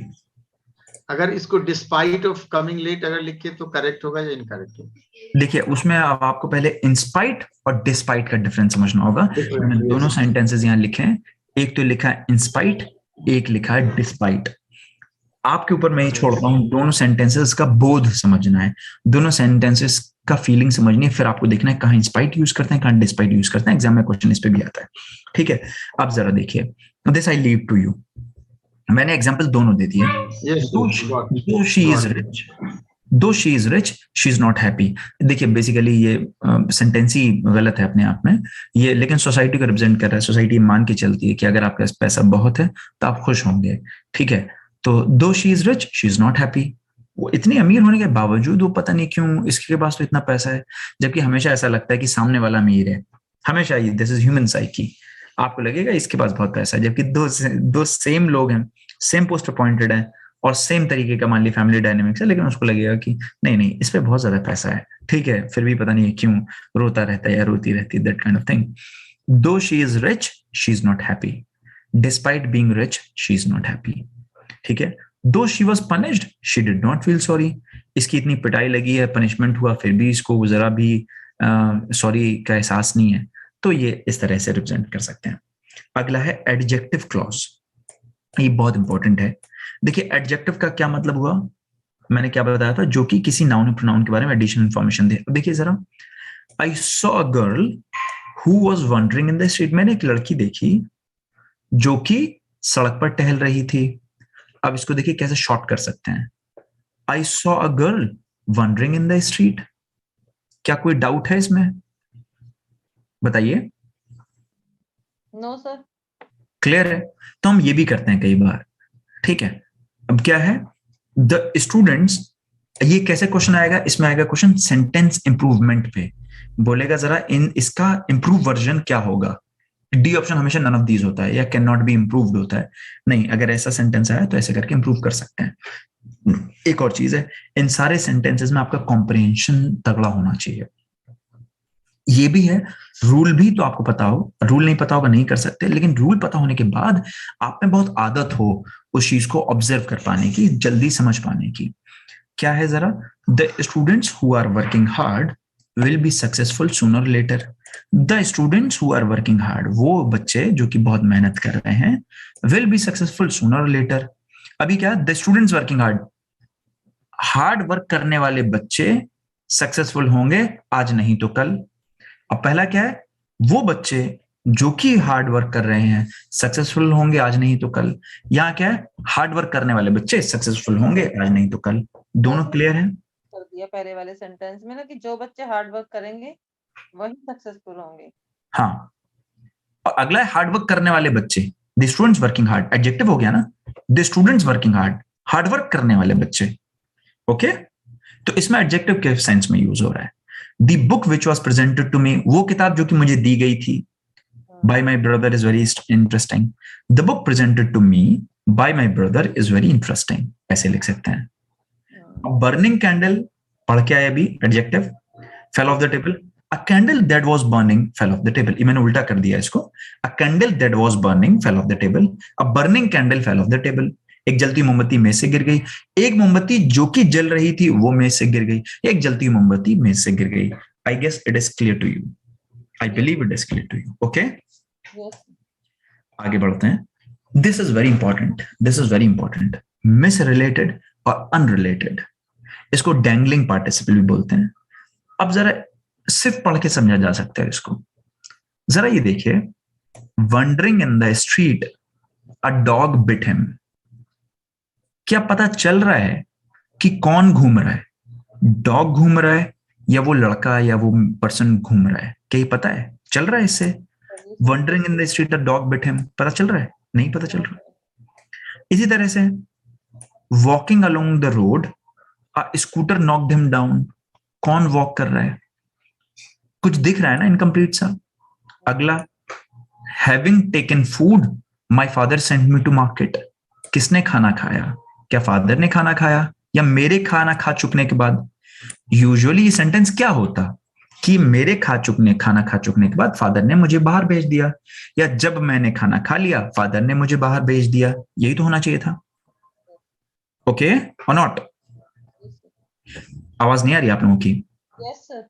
Speaker 5: अगर इसको डिस्पाइट ऑफ कमिंग लेट अगर लिखे तो करेक्ट होगा या इनकरेक्ट होगा?
Speaker 1: देखिए उसमें अब आपको पहले इंस्पाइट और डिस्पाइट का डिफरेंस समझना होगा। मैंने दोनों सेंटेंसेस यहाँ लिखे हैं, एक तो लिखा है इंस्पाइट, एक लिखा है डिस्पाइट। आपके ऊपर मैं ये छोड़ता हूँ, दोनों सेंटेंसेस का बोध समझना है, दोनों सेंटेंसेस का फीलिंग समझनी है, फिर आपको देखना है कहाँ इंस्पाइट यूज करते हैं, कहाँ डिस्पाइट यूज करते हैं, एग्जाम में क्वेश्चन इस पे भी आता है, ठीक है। अब जरा देखिए, this I leave to you, मैंने एग्जाम्पल दोनों दे दिए। Though she is rich, though she is rich she is not happy. देखिए बेसिकली ये सेंटेंस ही गलत है अपने आप में ये, लेकिन सोसाइटी को रिप्रेजेंट कर रहा है। सोसाइटी मान के चलती है कि अगर आपके पास पैसा बहुत है तो आप खुश होंगे, ठीक है। तो दो she is rich she is not happy, वो इतनी अमीर होने के बावजूद वो पता नहीं क्यों इसके पास तो इतना पैसा है, जबकि हमेशा ऐसा लगता है कि सामने वाला अमीर है, हमेशा ये, दिस इज ह्यूमन साइकी, आपको लगेगा इसके पास बहुत पैसा है, जबकि दो सेम लोग हैं, सेम पोस्ट अपॉइंटेड है और सेम तरीके का मान ली फैमिली डायनेमिक्स है, लेकिन उसको लगेगा कि नहीं इस पे बहुत ज्यादा पैसा है, ठीक है, फिर भी पता नहीं क्यों रोता रहता है या रोती रहती है, दैट काइंड ऑफ थिंग। दो she is rich she is not happy, despite being rich she is not happy, ठीक है। दो she was punished she did not feel sorry, इसकी इतनी पिटाई लगी है, पनिशमेंट हुआ, फिर भी इसको जरा भी सॉरी का एहसास नहीं है, तो ये इस तरह से रिप्रेजेंट कर सकते हैं। अगला है एडजेक्टिव क्लॉज, ये बहुत इंपॉर्टेंट है। देखिए एडजेक्टिव का क्या मतलब हुआ, मैंने क्या बताया था, जो कि किसी नाउन प्रोनाउन के बारे में एडिशनल इंफॉर्मेशन दे। देखिए जरा, I saw a girl who was wondering in the street, मैंने एक लड़की देखी जो कि सड़क पर टहल रही थी। अब इसको देखिए कैसे शॉर्ट कर सकते हैं, I saw a girl wondering in the street. क्या कोई डाउट है इसमें, बताइए?
Speaker 7: नो सर,
Speaker 1: क्लियर है। तो हम ये भी करते हैं कई बार, ठीक है। अब क्या है, द स्टूडेंट्स, ये कैसे क्वेश्चन आएगा, इसमें आएगा क्वेश्चन सेंटेंस इंप्रूवमेंट पे, बोलेगा जरा इसका इंप्रूव वर्जन क्या होगा। डी ऑप्शन हमेशा नन ऑफ दीज होता है या कैन नॉट बी इंप्रूव्ड होता है, नहीं, अगर ऐसा सेंटेंस आया तो ऐसे करके इंप्रूव कर सकते हैं। एक और चीज है, इन सारे सेंटेंसेस में आपका कॉम्प्रिहेंशन तगड़ा होना चाहिए। ये भी है, रूल भी तो आपको पता हो, रूल नहीं पता होगा नहीं कर सकते, लेकिन रूल पता होने के बाद आप में बहुत आदत हो उस चीज को ऑब्जर्व कर पाने की, जल्दी समझ पाने की। क्या है जरा, the students who are working hard will be successful sooner later. The students who are working hard, वो बच्चे जो कि बहुत मेहनत कर रहे हैं, will be successful sooner later. अभी क्या, the students working hard, hard work करने वाले बच्चे सक्सेसफुल होंगे आज नहीं तो कल। अब पहला क्या है, वो बच्चे जो कि हार्ड वर्क कर रहे हैं सक्सेसफुल होंगे आज नहीं तो कल। यहाँ क्या है, हार्ड वर्क करने वाले बच्चे सक्सेसफुल होंगे आज नहीं तो कल। दोनों क्लियर है?
Speaker 7: कर दिया पहले वाले सेंटेंस में ना कि जो बच्चे हार्ड वर्क करेंगे वही सक्सेसफुल होंगे।
Speaker 1: हाँ, और अगला है हार्ड वर्क करने वाले बच्चे, the students working hard, adjective हो गया ना, the students working hard, hard work करने वाले बच्चे। ओके, तो इसमें एडजेक्टिव के सेंस में यूज हो रहा है। The book which was presented to me, वो किताब जो कि मुझे दी गई थी, by my brother is very interesting. The book presented to me by my brother is very interesting, ऐसे लिख सकते हैं। बर्निंग कैंडल पढ़ के आए अभी, adjective, fell off the table. A candle that was burning fell off the table, ये मैंने उल्टा कर दिया इसको। अ candle that was burning fell off the table, a burning candle fell off the table. एक जलती मोमबत्ती मेज से गिर गई, एक मोमबत्ती जो कि जल रही थी वो मेज से गिर गई, एक जलती मोमबत्ती मेज से गिर गई। I guess it is clear to you, I believe it is clear to you. Okay, आगे बढ़ते हैं। This is very important, this is very important. Misrelated और अनरिलेटेड, इसको डैंगलिंग पार्टिसिपल भी बोलते हैं। अब जरा सिर्फ पढ़ के समझा जा सकता है इसको। जरा ये देखिए, wondering in the street a dog bit him. क्या पता चल रहा है कि कौन घूम रहा है, डॉग घूम रहा है या वो लड़का या वो पर्सन घूम रहा है? क्या पता है, चल रहा है इससे? Wondering in the street a dog bit him, पता चल रहा है? नहीं पता चल रहा। इसी तरह से walking along the road a scooter knocked him down, कौन वॉक कर रहा है? कुछ दिख रहा है ना, इनकम्प्लीट सा। अगला, having taken food my father sent me to market, किसने खाना खाया? क्या फादर ने खाना खाया या मेरे खाना खा चुकने के बाद? यूजुअली ये सेंटेंस क्या होता कि मेरे खाना खा चुकने के बाद फादर ने मुझे बाहर भेज दिया, या जब मैंने खाना खा लिया फादर ने मुझे बाहर भेज दिया, यही तो होना चाहिए था। ओके और नॉट? आवाज नहीं आ रही आप लोगों की?
Speaker 7: Yes sir.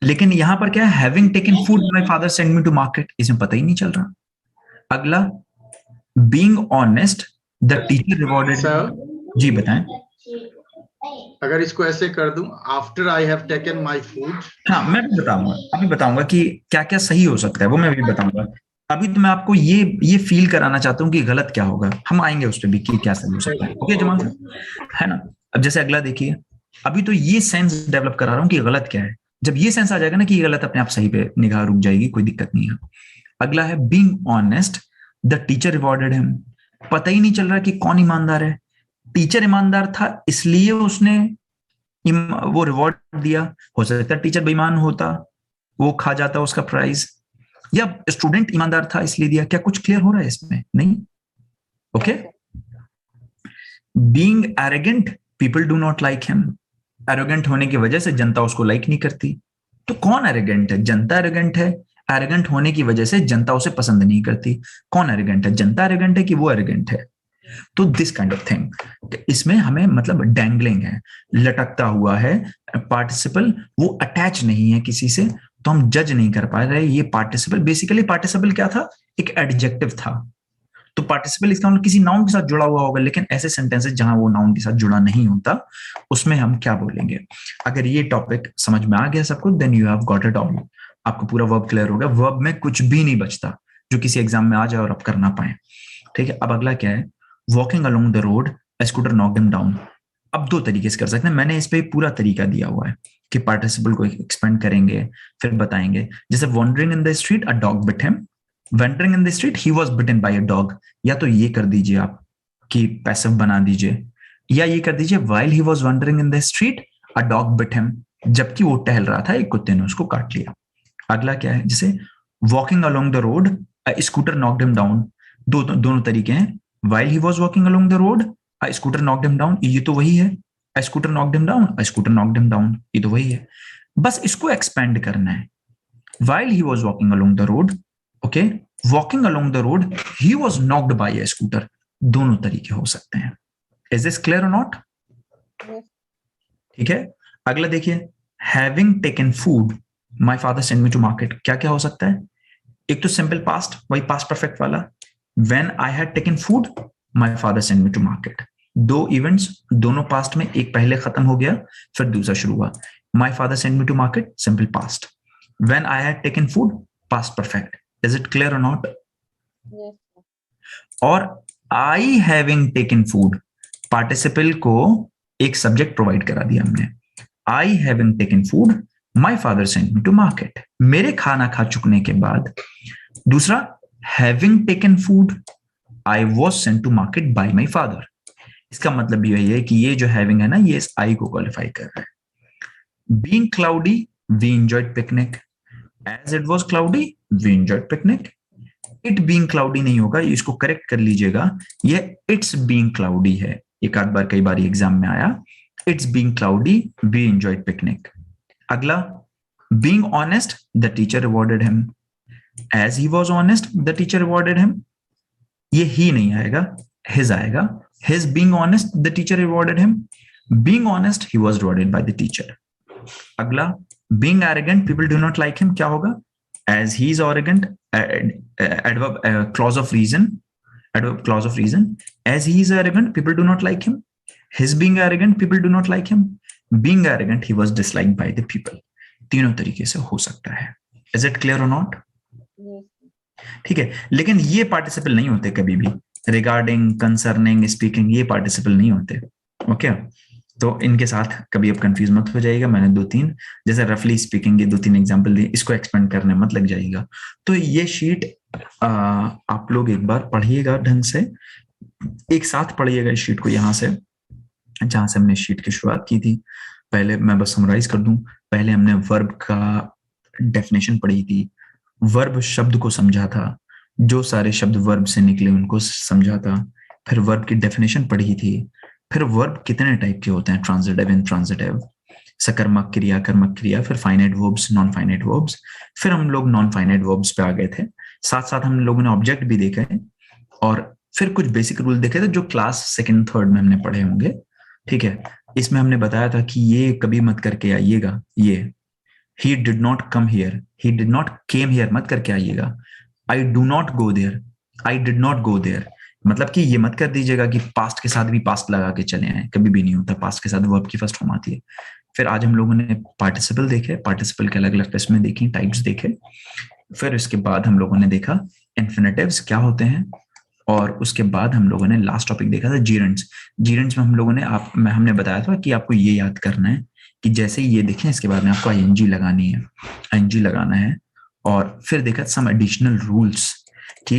Speaker 1: लेकिन यहां पर क्या है, having taken food my father sent me to market, इसमें पता ही नहीं चल रहा। अगला, being honest the teacher rewarded. जी बताएं।
Speaker 5: अगर इसको ऐसे कर दूं, after I have taken my food.
Speaker 1: हाँ, मैं भी बताऊंगा, अभी बताऊंगा कि क्या क्या सही हो सकता है, वो मैं भी बताऊंगा। अभी तो मैं आपको ये फील कराना चाहता हूँ कि गलत क्या होगा, हम आएंगे उस पर भी कि क्या सही हो सकता है। ओके जमाल है ना? अब जैसे अगला देखिए, अभी तो ये सेंस डेवलप करा रहा हूँ कि गलत क्या है। जब ये सेंस आ जाएगा ना कि ये गलत, अपने आप सही पे निगाह रुक जाएगी, कोई दिक्कत नहीं है। अगला है being honest the teacher rewarded him, पता ही नहीं चल रहा कि कौन ईमानदार है। टीचर ईमानदार था इसलिए उसने वो रिवॉर्ड दिया, हो सकता है टीचर बेईमान होता, वो खा जाता उसका प्राइज, या स्टूडेंट ईमानदार था इसलिए दिया। क्या कुछ क्लियर हो रहा है इसमें? नहीं। Okay, being arrogant people do not like him, arrogant होने की वजह से जनता उसको लाइक नहीं करती। तो कौन एरोगेंट है? जनता एरोगेंट है। एरोगेंट होने की वजह से जनता उसे पसंद नहीं करती। कौन एरोगेंट है? जनता एरोगेंट है कि वो एरोगेंट है? तो दिस काइंड ऑफ थिंग, इसमें हमें मतलब डैंगलिंग है, लटकता हुआ है पार्टिसिपल, वो अटैच नहीं है किसी से, तो हम जज नहीं कर पा रहे। ये पार्टिसिपल, बेसिकली पार्टिसिपल क्या था? एक एडजेक्टिव था। तो पार्टिसिपल इसका मतलब किसी नाउन के साथ जुड़ा हुआ होगा, लेकिन ऐसे सेंटेंसेस जहां वो नाउन के साथ जुड़ा नहीं होता, उसमें हम क्या बोलेंगे? अगर ये टॉपिक समझ में आ गया सबको, then you have got it all. आपको पूरा वर्ब क्लियर हो गया। वर्ब में कुछ भी नहीं बचता जो किसी एग्जाम में आ जाए और आप कर ना पाए। ठीक है, अब अगला क्या है? Walking along the road a scooter knocked him down. अब दो तरीके से कर सकते हैं, मैंने इस पे पूरा तरीका दिया हुआ है कि पार्टिसिपल को एक्सपेंड करेंगे फिर बताएंगे। जैसे wandering in the street a dog bit him, wandering in the street he was bitten by a dog. या तो ये कर दीजिए आप कि पैसिव बना दीजिए, या ये कर दीजिए while he was wandering in the street a dog bit him, जबकि वो टहल रहा था एक कुत्ते ने उसको काट लिया। अगला क्या है? जैसे walking along the road a scooter knocked him down. दोनों तरीके हैं, while he was walking along the road a scooter knocked him down, ये तो वही है। a scooter knocked him down, a scooter knocked him down, ये तो वही है। बस इसको एक्सपेंड करना है। While he was walking along the road, okay, walking along the road, he was knocked by a scooter. दोनों तरीके हो सकते हैं। Is this clear or not? ठीक है, अगला देखिए, having taken food, my father sent me to market. क्या क्या हो सकता है? एक तो सिंपल पास्ट, वही पास्ट परफेक्ट वाला, when I had taken food, my father sent me to market. दो इवेंट्स, दोनों पास्ट में, एक पहले खत्म हो गया फिर दूसरा शुरू हुआ। My father sent me to market, simple past. When I had taken food, past perfect. Is it clear or not?
Speaker 7: Yes.
Speaker 1: और I having taken food, participle को एक सब्जेक्ट प्रोवाइड करा दिया हमने। I having taken food, my father sent me to market. मेरे खाना खा चुकने के बाद, दूसरा having taken food, I was sent to market by my father. इसका मतलब यही है कि ये जो having है ना, ये इस I को क्वालिफाई कर रहा है। Being cloudy, we enjoyed picnic. As it was cloudy, we enjoyed picnic. It being cloudy नहीं होगा, इसको करेक्ट कर लीजिएगा, ये it's being cloudy है। एक आध बार, कई बार एग्जाम में आया, it's being cloudy, we enjoyed picnic. अगला, being honest, the teacher rewarded him. As he was honest, the teacher rewarded him. ये ही नहीं आएगा, his आएगा। His being honest, the teacher rewarded him. Being honest, he was rewarded by the teacher. अगला, being arrogant, people do not like him, क्या होगा? As he is arrogant, adverb, clause of reason, adverb clause of reason. As he is arrogant, people do not like him. His being arrogant, people do not like him. Being arrogant, he was disliked by the people. तीनों तरीके से हो सकता है। Is it clear or not? ठीक है, लेकिन ये पार्टिसिपल नहीं होते कभी भी। रिगार्डिंग, कंसर्निंग, स्पीकिंग, ये पार्टिसिपल नहीं होते। ओके, तो इनके साथ कभी आप कंफ्यूज मत हो जाइएगा। मैंने दो तीन, जैसे रफली स्पीकिंग के दो तीन एग्जांपल दिए, इसको एक्सपेंड करने मत लग जाइएगा। तो ये शीट आप लोग एक बार पढ़िएगा ढंग से, एक साथ पढ़िएगा इस शीट को, यहाँ से जहां से हमने शीट की शुरुआत की थी। पहले मैं बस समराइज कर दूं, पहले हमने वर्ब का डेफिनेशन पढ़ी थी, वर्ब शब्द को समझा था, जो सारे शब्द वर्ब से निकले उनको समझा था, फिर वर्ब की डेफिनेशन पढ़ी थी, फिर वर्ब कितने टाइप के होते हैं, ट्रांजिटिव, इंट्रांजिटिव, सकर्मक क्रिया, कर्मक क्रिया, फिर finite verbs, non finite verbs, फिर हम लोग नॉन फाइनाइट वर्ब्स पे आ गए थे। साथ साथ हम लोगों ने ऑब्जेक्ट भी देखे और फिर कुछ बेसिक रूल देखे थे जो क्लास सेकंड थर्ड में हमने पढ़े होंगे। ठीक है, इसमें हमने बताया था कि ये कभी मत करके आइएगा, ये he did not come here, he did not came here मत करके आइएगा, I do not go there, I did not go there, मतलब कि ये मत कर दीजिएगा कि पास्ट के साथ भी पास्ट लगा के चले आए, कभी भी नहीं होता। पास्ट के साथ वर्ब की फर्स्ट फॉर्म आती है। फिर आज हम लोगों ने पार्टिसिपल देखे, पार्टिसिपल के अलग अलग किस्में देखी, टाइप्स देखे। फिर इसके बाद हम लोगों ने देखा इन्फिनेटिव्स क्या होते हैं, और उसके बाद हम लोगों ने लास्ट टॉपिक देखा था जीरेंट्स। जीरेंट्स में हम लोगों ने हमने बताया था कि आपको ये याद करना है कि जैसे ये देखें इसके बाद में आपको आईएनजी लगानी है, आईएनजी लगाना है। और फिर देखा सम एडिशनल रूल्स कि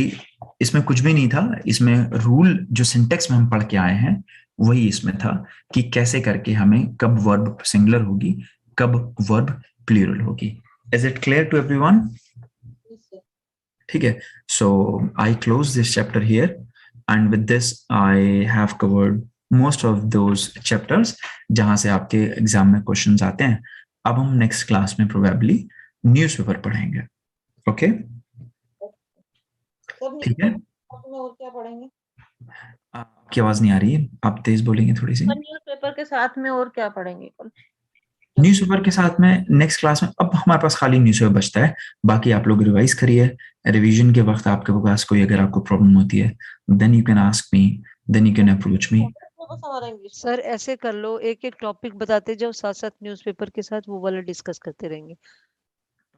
Speaker 1: इसमें कुछ भी नहीं था, इसमें रूल जो सिंटेक्स में हम पढ़ के आए हैं वही इसमें था कि कैसे करके हमें कब वर्ब सिंगुलर होगी, कब वर्ब प्लूरल होगी। Is it clear to everyone? ठीक है, so I close this chapter here and with this I have covered most of those chapters जहां से आपके एग्जाम में क्वेश्चंस आते हैं। अब हम नेक्स्ट क्लास में प्रोबेबली न्यूज़पेपर पढ़ेंगे। ओके, ठीक है।
Speaker 7: और क्या पढ़ेंगे?
Speaker 1: आपकी आवाज नहीं आ रही है, आप तेज बोलेंगे थोड़ी सी।
Speaker 7: न्यूज़पेपर के साथ में और क्या पढ़ेंगे?
Speaker 1: न्यूज़पेपर के साथ में नेक्स्ट क्लास में अब हमारे पास खाली न्यूज़पेपर बचता है, बाकी आप लोग रिवाइज करिए। रिवीजन के वक्त आपके पास कोई अगर आपको प्रॉब्लम होती है then you can ask me, then you can approach me.
Speaker 2: Sir ऐसे कर लो, एक एक टॉपिक बताते जाओ, साथ साथ न्यूज़पेपर के साथ वो वाला डिस्कस करते रहेंगे।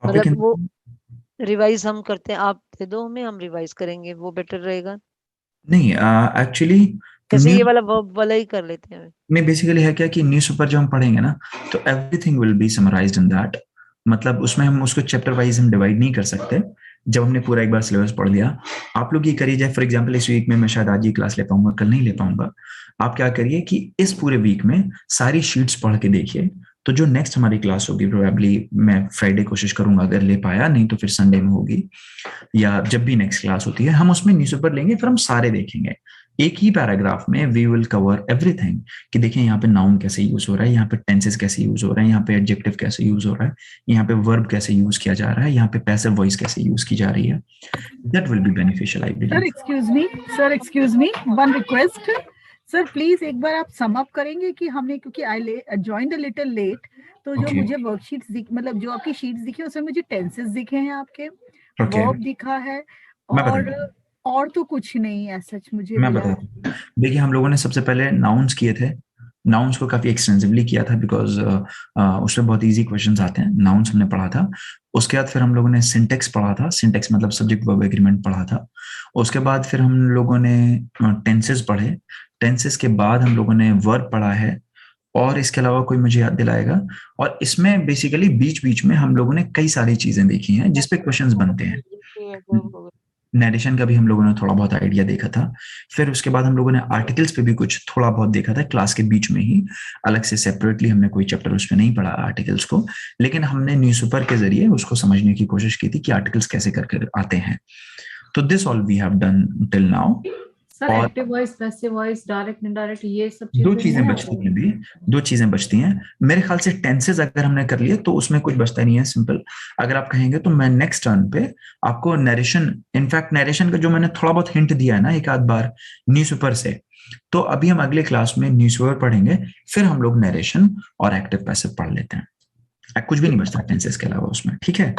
Speaker 2: मतलब वो रिवाइज हम करते हैं, आप दे दो हमें, हम रिवाइज करेंगे, वो बेटर रहेगा।
Speaker 1: नहीं, एक्चुअली
Speaker 2: जैसे ये वाला वर्ब वाला ही कर लेते हैं।
Speaker 1: नहीं, बेसिकली है क्या कि न्यूज़पेपर जब हम पढ़ेंगे ना तो everything will be summarised in that, मतलब उसमें हम उसको चैप्टर वाइज हम डिवाइड नहीं कर सकते। जब हमने पूरा एक बार सिलेबस पढ़ लिया, आप लोग ये करिए, जैसे फॉर एग्जांपल इस वीक में मैं शायद आज ही क्लास ले पाऊंगा, कल नहीं ले पाऊंगा। आप क्या करिए कि इस पूरे वीक में सारी शीट्स पढ़ के देखिए, तो जो नेक्स्ट हमारी क्लास होगी प्रोबेबली मैं फ्राइडे कोशिश करूंगा, अगर ले पाया, नहीं तो फिर संडे में होगी, या जब भी नेक्स्ट क्लास होती है हम उसमें न्यूज़पेपर लेंगे, फिर हम सारे देखेंगे। एक ही पैराग्राफ में वी विल कवर एवरीथिंग कि देखिए यहाँ पे नाउन कैसे यूज हो रहा है, यहाँ पे टेंसेस कैसे यूज हो रहा है, यहाँ पे एडजेक्टिव कैसे यूज हो रहा है, यहाँ पे वर्ब कैसे यूज किया जा रहा है, यहाँ पे पैसिव वॉइस कैसे यूज की जा रही है. That will be beneficial I
Speaker 8: sir
Speaker 1: believe.
Speaker 8: Excuse me one request sir, please एक बार आप सम अप करेंगे कि हमने, क्योंकि I joined a little late, तो जो
Speaker 1: Okay.
Speaker 8: मुझे वर्कशीट्स मतलब जो आपकी शीट्स दिखी उसमें मुझे टेंसेस दिखे हैं आपके,
Speaker 1: Okay.
Speaker 8: वर्ब दिखा है,
Speaker 1: मैं बताता हूँ.
Speaker 8: और तो कुछ नहीं है सच मुझे
Speaker 1: मैं
Speaker 8: मिला
Speaker 1: बताता हूँ. देखिए हम लोगों ने सबसे पहले नाउन्स किए थे. नाउन्स को काफी एक्सटेंसिवली किया था बिकॉज उसमें बहुत इजी क्वेश्चंस आते हैं. नाउन्स हमने पढ़ा था. उसके बाद फिर हम लोगों ने सिंटेक्स पढ़ा था. सिंटेक्स मतलब सब्जेक्ट वर्ब एग्रीमेंट पढ़ा था. उसके बाद फिर हम लोगों ने टेंसेस पढ़े. टेंसेस के बाद हम लोगों ने वर्ब पढ़ा है. और इसके अलावा कोई मुझे याद दिलाएगा. और इसमें बेसिकली बीच बीच में हम लोगों ने कई सारी चीजें देखी हैं जिसपे क्वेश्चंस बनते हैं. नरेशन का भी हम लोगों ने थोड़ा बहुत आइडिया देखा था. फिर उसके बाद हम लोगों ने आर्टिकल्स पे भी कुछ थोड़ा बहुत देखा था क्लास के बीच में ही. अलग से सेपरेटली हमने कोई चैप्टर उसमें नहीं पढ़ा आर्टिकल्स को, लेकिन हमने न्यूज़पेपर के जरिए उसको समझने की कोशिश की थी कि आर्टिकल्स कैसे करके आते हैं. तो this all we have done till now.
Speaker 4: Sir active voice, passive voice, direct indirect, ये सब
Speaker 1: दो चीजें बचती हैं भी. दो चीजें बचती हैं मेरे ख्याल से. टेंसेस अगर हमने कर लिए तो उसमें कुछ बचता नहीं है. सिंपल अगर आप कहेंगे तो मैं नेक्स्ट टर्न पे आपको नरेशन, इनफैक्ट नरेशन का जो मैंने थोड़ा बहुत हिंट दिया है ना एक आध बार न्यूज़पेपर से, तो अभी हम अगले क्लास में न्यूज़पेपर पढ़ेंगे, फिर हम लोग नरेशन और एक्टिव पैसिव पढ़ लेते हैं. कुछ भी नहीं बचता टेंसेस के अलावा उसमें. ठीक है.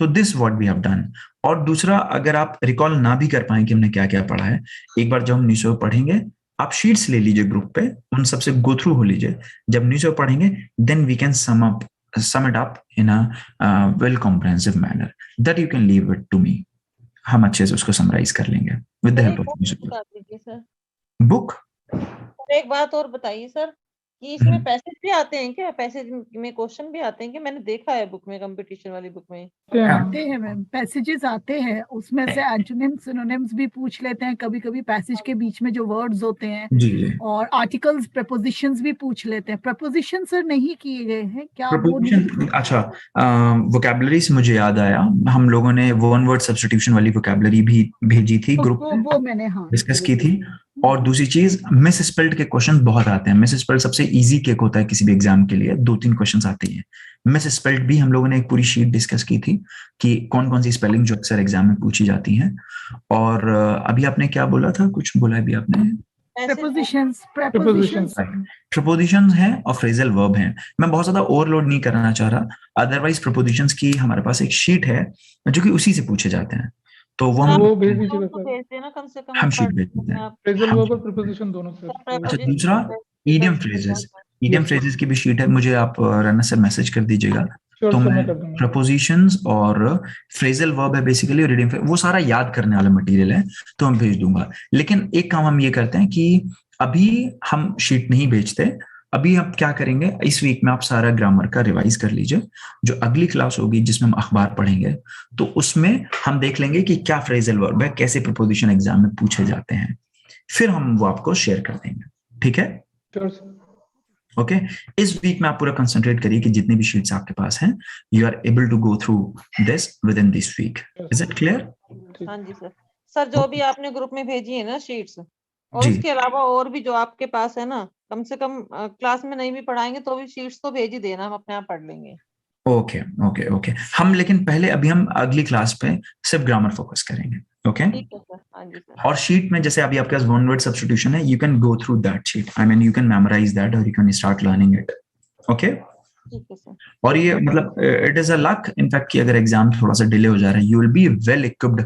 Speaker 1: तो this what we have done. और दूसरा, अगर आप रिकॉल ना भी कर पाए कि हमने क्या क्या पढ़ा है, एक बार जब हम न्यूज़पेपर पढ़ेंगे आप शीट्स ले लीजिए ग्रुप पे, उन सबसे गो थ्रू हो लीजिए. जब न्यूज़पेपर पढ़ेंगे then we can sum it up in a well comprehensive manner that you can leave it to me. हम अच्छे से उसको समराइज कर लेंगे with the help of newspaper.
Speaker 7: बता दीजिए सर,
Speaker 1: बुक.
Speaker 7: एक बात और बताइए सर कि इसमें पैसेज भी आते हैं क्या? पैसेज में क्वेश्चन भी आते हैं कि मैंने देखा है बुक में, कंपटीशन वाली बुक में.
Speaker 8: आते हैं मैम, पैसेजेस आते हैं, उसमें से एंटोनिम्स सिनोनिम्स भी पूछ लेते हैं कभी कभी पैसेज के बीच में जो वर्ड्स होते हैं.
Speaker 1: जी.
Speaker 8: और आर्टिकल्स, प्रपोजिशंस भी पूछ लेते हैं. प्रपोजिशन सर नहीं किए गए हैं क्या?
Speaker 1: प्रपोजिशन, अच्छा, वोकैबुलरी से मुझे याद आया, हम लोगों ने वन वर्ड सब्स्टिट्यूशन वाली वोकैबुलरी भी भेजी थी ग्रुप में,
Speaker 8: वो मैंने
Speaker 1: डिस्कस की थी. और दूसरी चीज, मिस स्पेल्ड के क्वेश्चन बहुत आते हैं. मिस स्पेल्ड सबसे इजी केक होता है किसी भी एग्जाम के लिए. 2-3 क्वेश्चंस आते हैं मिस स्पेल्ड भी. हम लोगों ने एक पूरी शीट डिस्कस की थी कि कौन कौन सी स्पेलिंग जो अक्सर एग्जाम में पूछी जाती हैं. और अभी आपने क्या बोला था, कुछ बोला है भी आपने? प्रपोजिशंस हैं और फ्रेजल वर्ब हैं. मैं बहुत ज्यादा ओवरलोड नहीं करना चाह रहा. अदरवाइज प्रपोजिशंस की हमारे पास एक शीट है जो कि उसी से पूछे जाते हैं, तो वो
Speaker 6: भेज दीजिएगा सर.
Speaker 7: भेज देना कम से कम.
Speaker 1: हम शीट भेज देते हैं.
Speaker 6: फ्रेजल वर्ब और प्रीपोजिशन दोनों सर.
Speaker 1: अच्छा, दूसरा इडियम फ्रेजेस. इडियम फ्रेजेस की भी शीट है, मुझे आप रनर से मैसेज कर दीजिएगा. तो मैं प्रपोजिशंस और फ्रेजल वर्ब है बेसिकली, और इडियम, वो सारा याद करने वाला मटेरियल है तो हम भेज दूंगा. लेकिन एक काम हम ये करते हैं कि अभी हम शीट नहीं भेजते. अभी आप क्या करेंगे, इस वीक में आप सारा ग्रामर का रिवाइज कर लीजिए. जो अगली क्लास होगी जिसमें हम अखबार पढ़ेंगे, तो उसमें हम देख लेंगे कि क्या फ्रेजल वर्ब है, कैसे प्रपोजिशन एग्जाम में पूछे जाते हैं, फिर हम वो आपको शेयर कर देंगे. ठीक है. ओके. इस वीक में आप पूरा कंसंट्रेट करिए कि जितनी भी शीट्स आपके पास हैं, you are able to go through this within this week. Is it clear?
Speaker 7: हाँ जी सर. सर जो भी आपने ग्रुप में भेजी है ना शीट्स, और उसके अलावा और भी जो आपके पास है ना, कम से कम क्लास में नहीं भी पढ़ाएंगे तो भी शीट्स तो भेज ही देना, हम अपने आप पढ़ लेंगे.
Speaker 1: Okay okay okay. हम लेकिन पहले अभी हम अगली क्लास पे सिर्फ ग्रामर फोकस करेंगे. ओके.
Speaker 7: ठीक है सर. हाँ जी सर.
Speaker 1: और शीट में जैसे अभी आपके पास वन वर्ड सब्स्टिट्यूशन है, you can go through that sheet. I mean you can memorise that और you can start learning it. Okay.
Speaker 7: ठीक है सर.
Speaker 1: और ये मतलब it is a luck in fact कि अगर एग्जाम थोड़ा सा डिले हो जा रहा है, you will be well equipped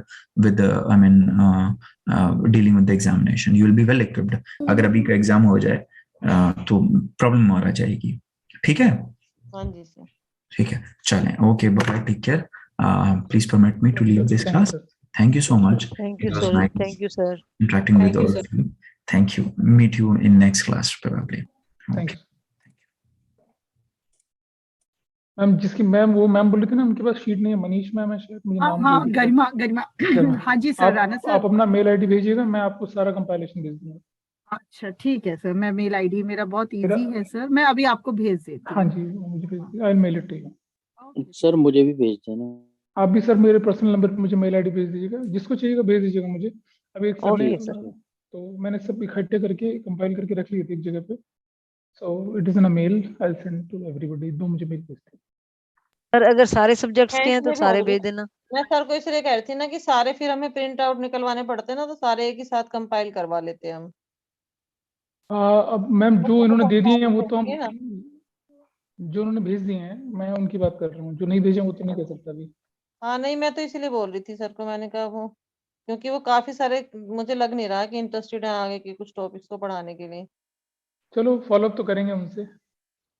Speaker 1: with, I mean dealing with the examination. You will be well equipped. अगर अभी का एग्जाम हो जाए तो प्रॉब्लम और आ जाएगी. ठीक है.
Speaker 7: हाँ जी सर.
Speaker 1: ठीक है. चलें. Okay, bye. Take care. Please permit me to leave this class. Thank you so much.
Speaker 2: Thank you,
Speaker 1: It was
Speaker 2: sir.
Speaker 1: nice
Speaker 2: Thank you, sir.
Speaker 1: interacting with all of you. Thank you. Meet you in next class probably.
Speaker 6: Thank you ma'am. जिसकी ma'am, वो ma'am बोल रही थी ना उनके पास sheet नहीं है, Manish ma'am है शायद, मुझे नाम
Speaker 8: हाँ, गरिमा. हाँ जी सर. राणा सर,
Speaker 6: आप अपना मेल आईडी भेजिएगा, मैं आपको सारा कंपाइलेशन भेज दूंगा.
Speaker 8: अच्छा ठीक है सर. मैं मेल आईडी मेरा बहुत इजी है सर, मैं अभी आपको भेज देती हूँ.
Speaker 6: हाँ जी, मुझे भेज दीजिए. I mail it to you.
Speaker 10: Sir मुझे भी भेज देना.
Speaker 6: आप भी सर मेरे पर्सनल नंबर पे मुझे मेल आईडी भेज दीजिएगा. जिसको चाहिएगा भेज दीजिएगा मुझे. अभी एक सर ने तो मैंने सब इकट्ठे करके कंपाइल करके रख लिए थे एक जगह पे। So it is in a mail, I will send to everybody. दो मुझे मेल भेजते।
Speaker 2: सर अगर सारे सब्जेक्ट्स
Speaker 7: मैं
Speaker 2: के हैं तो
Speaker 7: इसलिए
Speaker 2: सारे
Speaker 7: बोल रही
Speaker 2: भेज देना।
Speaker 7: मैं सर को इसलिए कह रही थी ना कि सारे फिर हमें प्रिंट आउट निकलवाने पड़ते हैं ना, तो सारे एक ही साथ कंपाइल करवा लेते हैं हम।
Speaker 6: अब मैम जो इन्होंने दे दिए हैं वो तो हम,
Speaker 7: है ना?
Speaker 6: जो उन्होंने भेज दिए हैं मैं उनकी बात कर रहा हूँ, जो नहीं भेजे वो तो नहीं कर सकता अभी।
Speaker 7: हाँ नहीं, मैं तो इसीलिए बोल रही थी सर को, मैंने कहा वो क्योंकि वो काफी सारे, मुझे लग नहीं रहा कि इंटरेस्टेड है आगे के कुछ टॉपिक्स को पढ़ाने के लिए।
Speaker 6: चलो फॉलो अप तो करेंगे उनसे।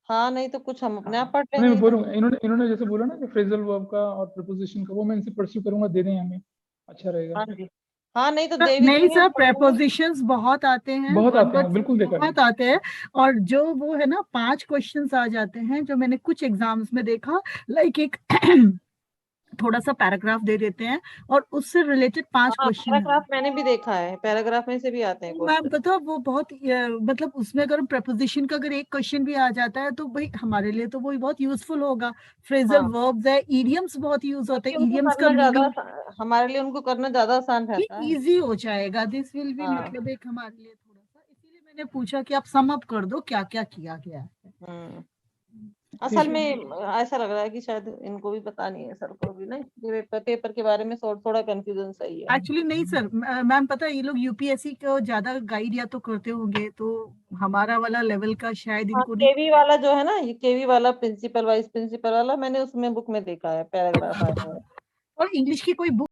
Speaker 7: हाँ नहीं तो कुछ हम अपने आप पढ़
Speaker 6: नहीं
Speaker 7: लेंगे।
Speaker 6: मैं बोलूँगा, इन्होंने जैसे बोला ना कि फ्रेजल वर्ब का और प्रीपोजिशन का, वो मैं इनसे परस्यू करूंगा, दे दें हमें, अच्छा रहेगा।
Speaker 7: हाँ जी, हाँ नहीं तो
Speaker 8: सर,
Speaker 7: दे भी
Speaker 8: नहीं
Speaker 7: देंगे,
Speaker 8: सर,
Speaker 7: हम पढ़ लेंगे।
Speaker 8: प्रेपोजिशंस बहुत आते हैं,
Speaker 6: बहुत आते हैं,
Speaker 8: वर्ड्स
Speaker 6: बिल्कुल देखा
Speaker 8: बहुत
Speaker 6: है।
Speaker 8: आते हैं। और जो वो है ना 5 क्वेश्चंस आ जाते हैं, जो मैंने कुछ एग्जाम्स में देखा, लाइक एक थोड़ा सा पैराग्राफ दे देते हैं और उससे रिलेटेड 5
Speaker 7: हाँ
Speaker 8: क्वेश्चन है।
Speaker 7: पैराग्राफ मैंने भी देखा है, पैराग्राफ में से भी आते हैं
Speaker 8: मैम
Speaker 7: क्वेश्चन।
Speaker 8: पता वो बहुत मतलब उसमें अगर प्रपोजिशन का अगर एक क्वेश्चन भी आ जाता है तो भाई हमारे लिए तो वो बहुत यूजफुल होगा। फ्रेजल
Speaker 7: हाँ
Speaker 8: वर्ब्स है, इडियम्स बहुत यूज होते
Speaker 7: क्योंकि
Speaker 8: हैं,
Speaker 7: उनको
Speaker 8: इडियम्स का
Speaker 7: करना ज्यादा
Speaker 8: मीनिंग
Speaker 7: हमारे लिए उनको करना ज्यादा आसान रहता है।
Speaker 8: इजी हो जाएगा। दिस विल बी
Speaker 7: हाँ।
Speaker 8: मतलब एक हमारे लिए थोड़ा सा, इसीलिए मैंने पूछा कि आप सम अप कर दो क्या क्या किया गया है।
Speaker 7: असल में ऐसा लग रहा है कि शायद इनको भी पता नहीं है, सर को भी ना, पेपर के बारे में थोड़ा कंफ्यूजन सही है।
Speaker 8: एक्चुअली नहीं सर, मैम पता है ये लोग यूपीएससी को ज्यादा गाइड या तो करते होंगे, तो हमारा वाला लेवल का शायद
Speaker 7: हाँ
Speaker 8: इनको नहीं।
Speaker 7: केवी वाला जो है ना, ये केवी वाला प्रिंसिपल वाइस प्रिंसिपल वाला, मैंने उसमें बुक में देखा है पैराग्राफ आया है।
Speaker 8: और इंग्लिश की कोई बुक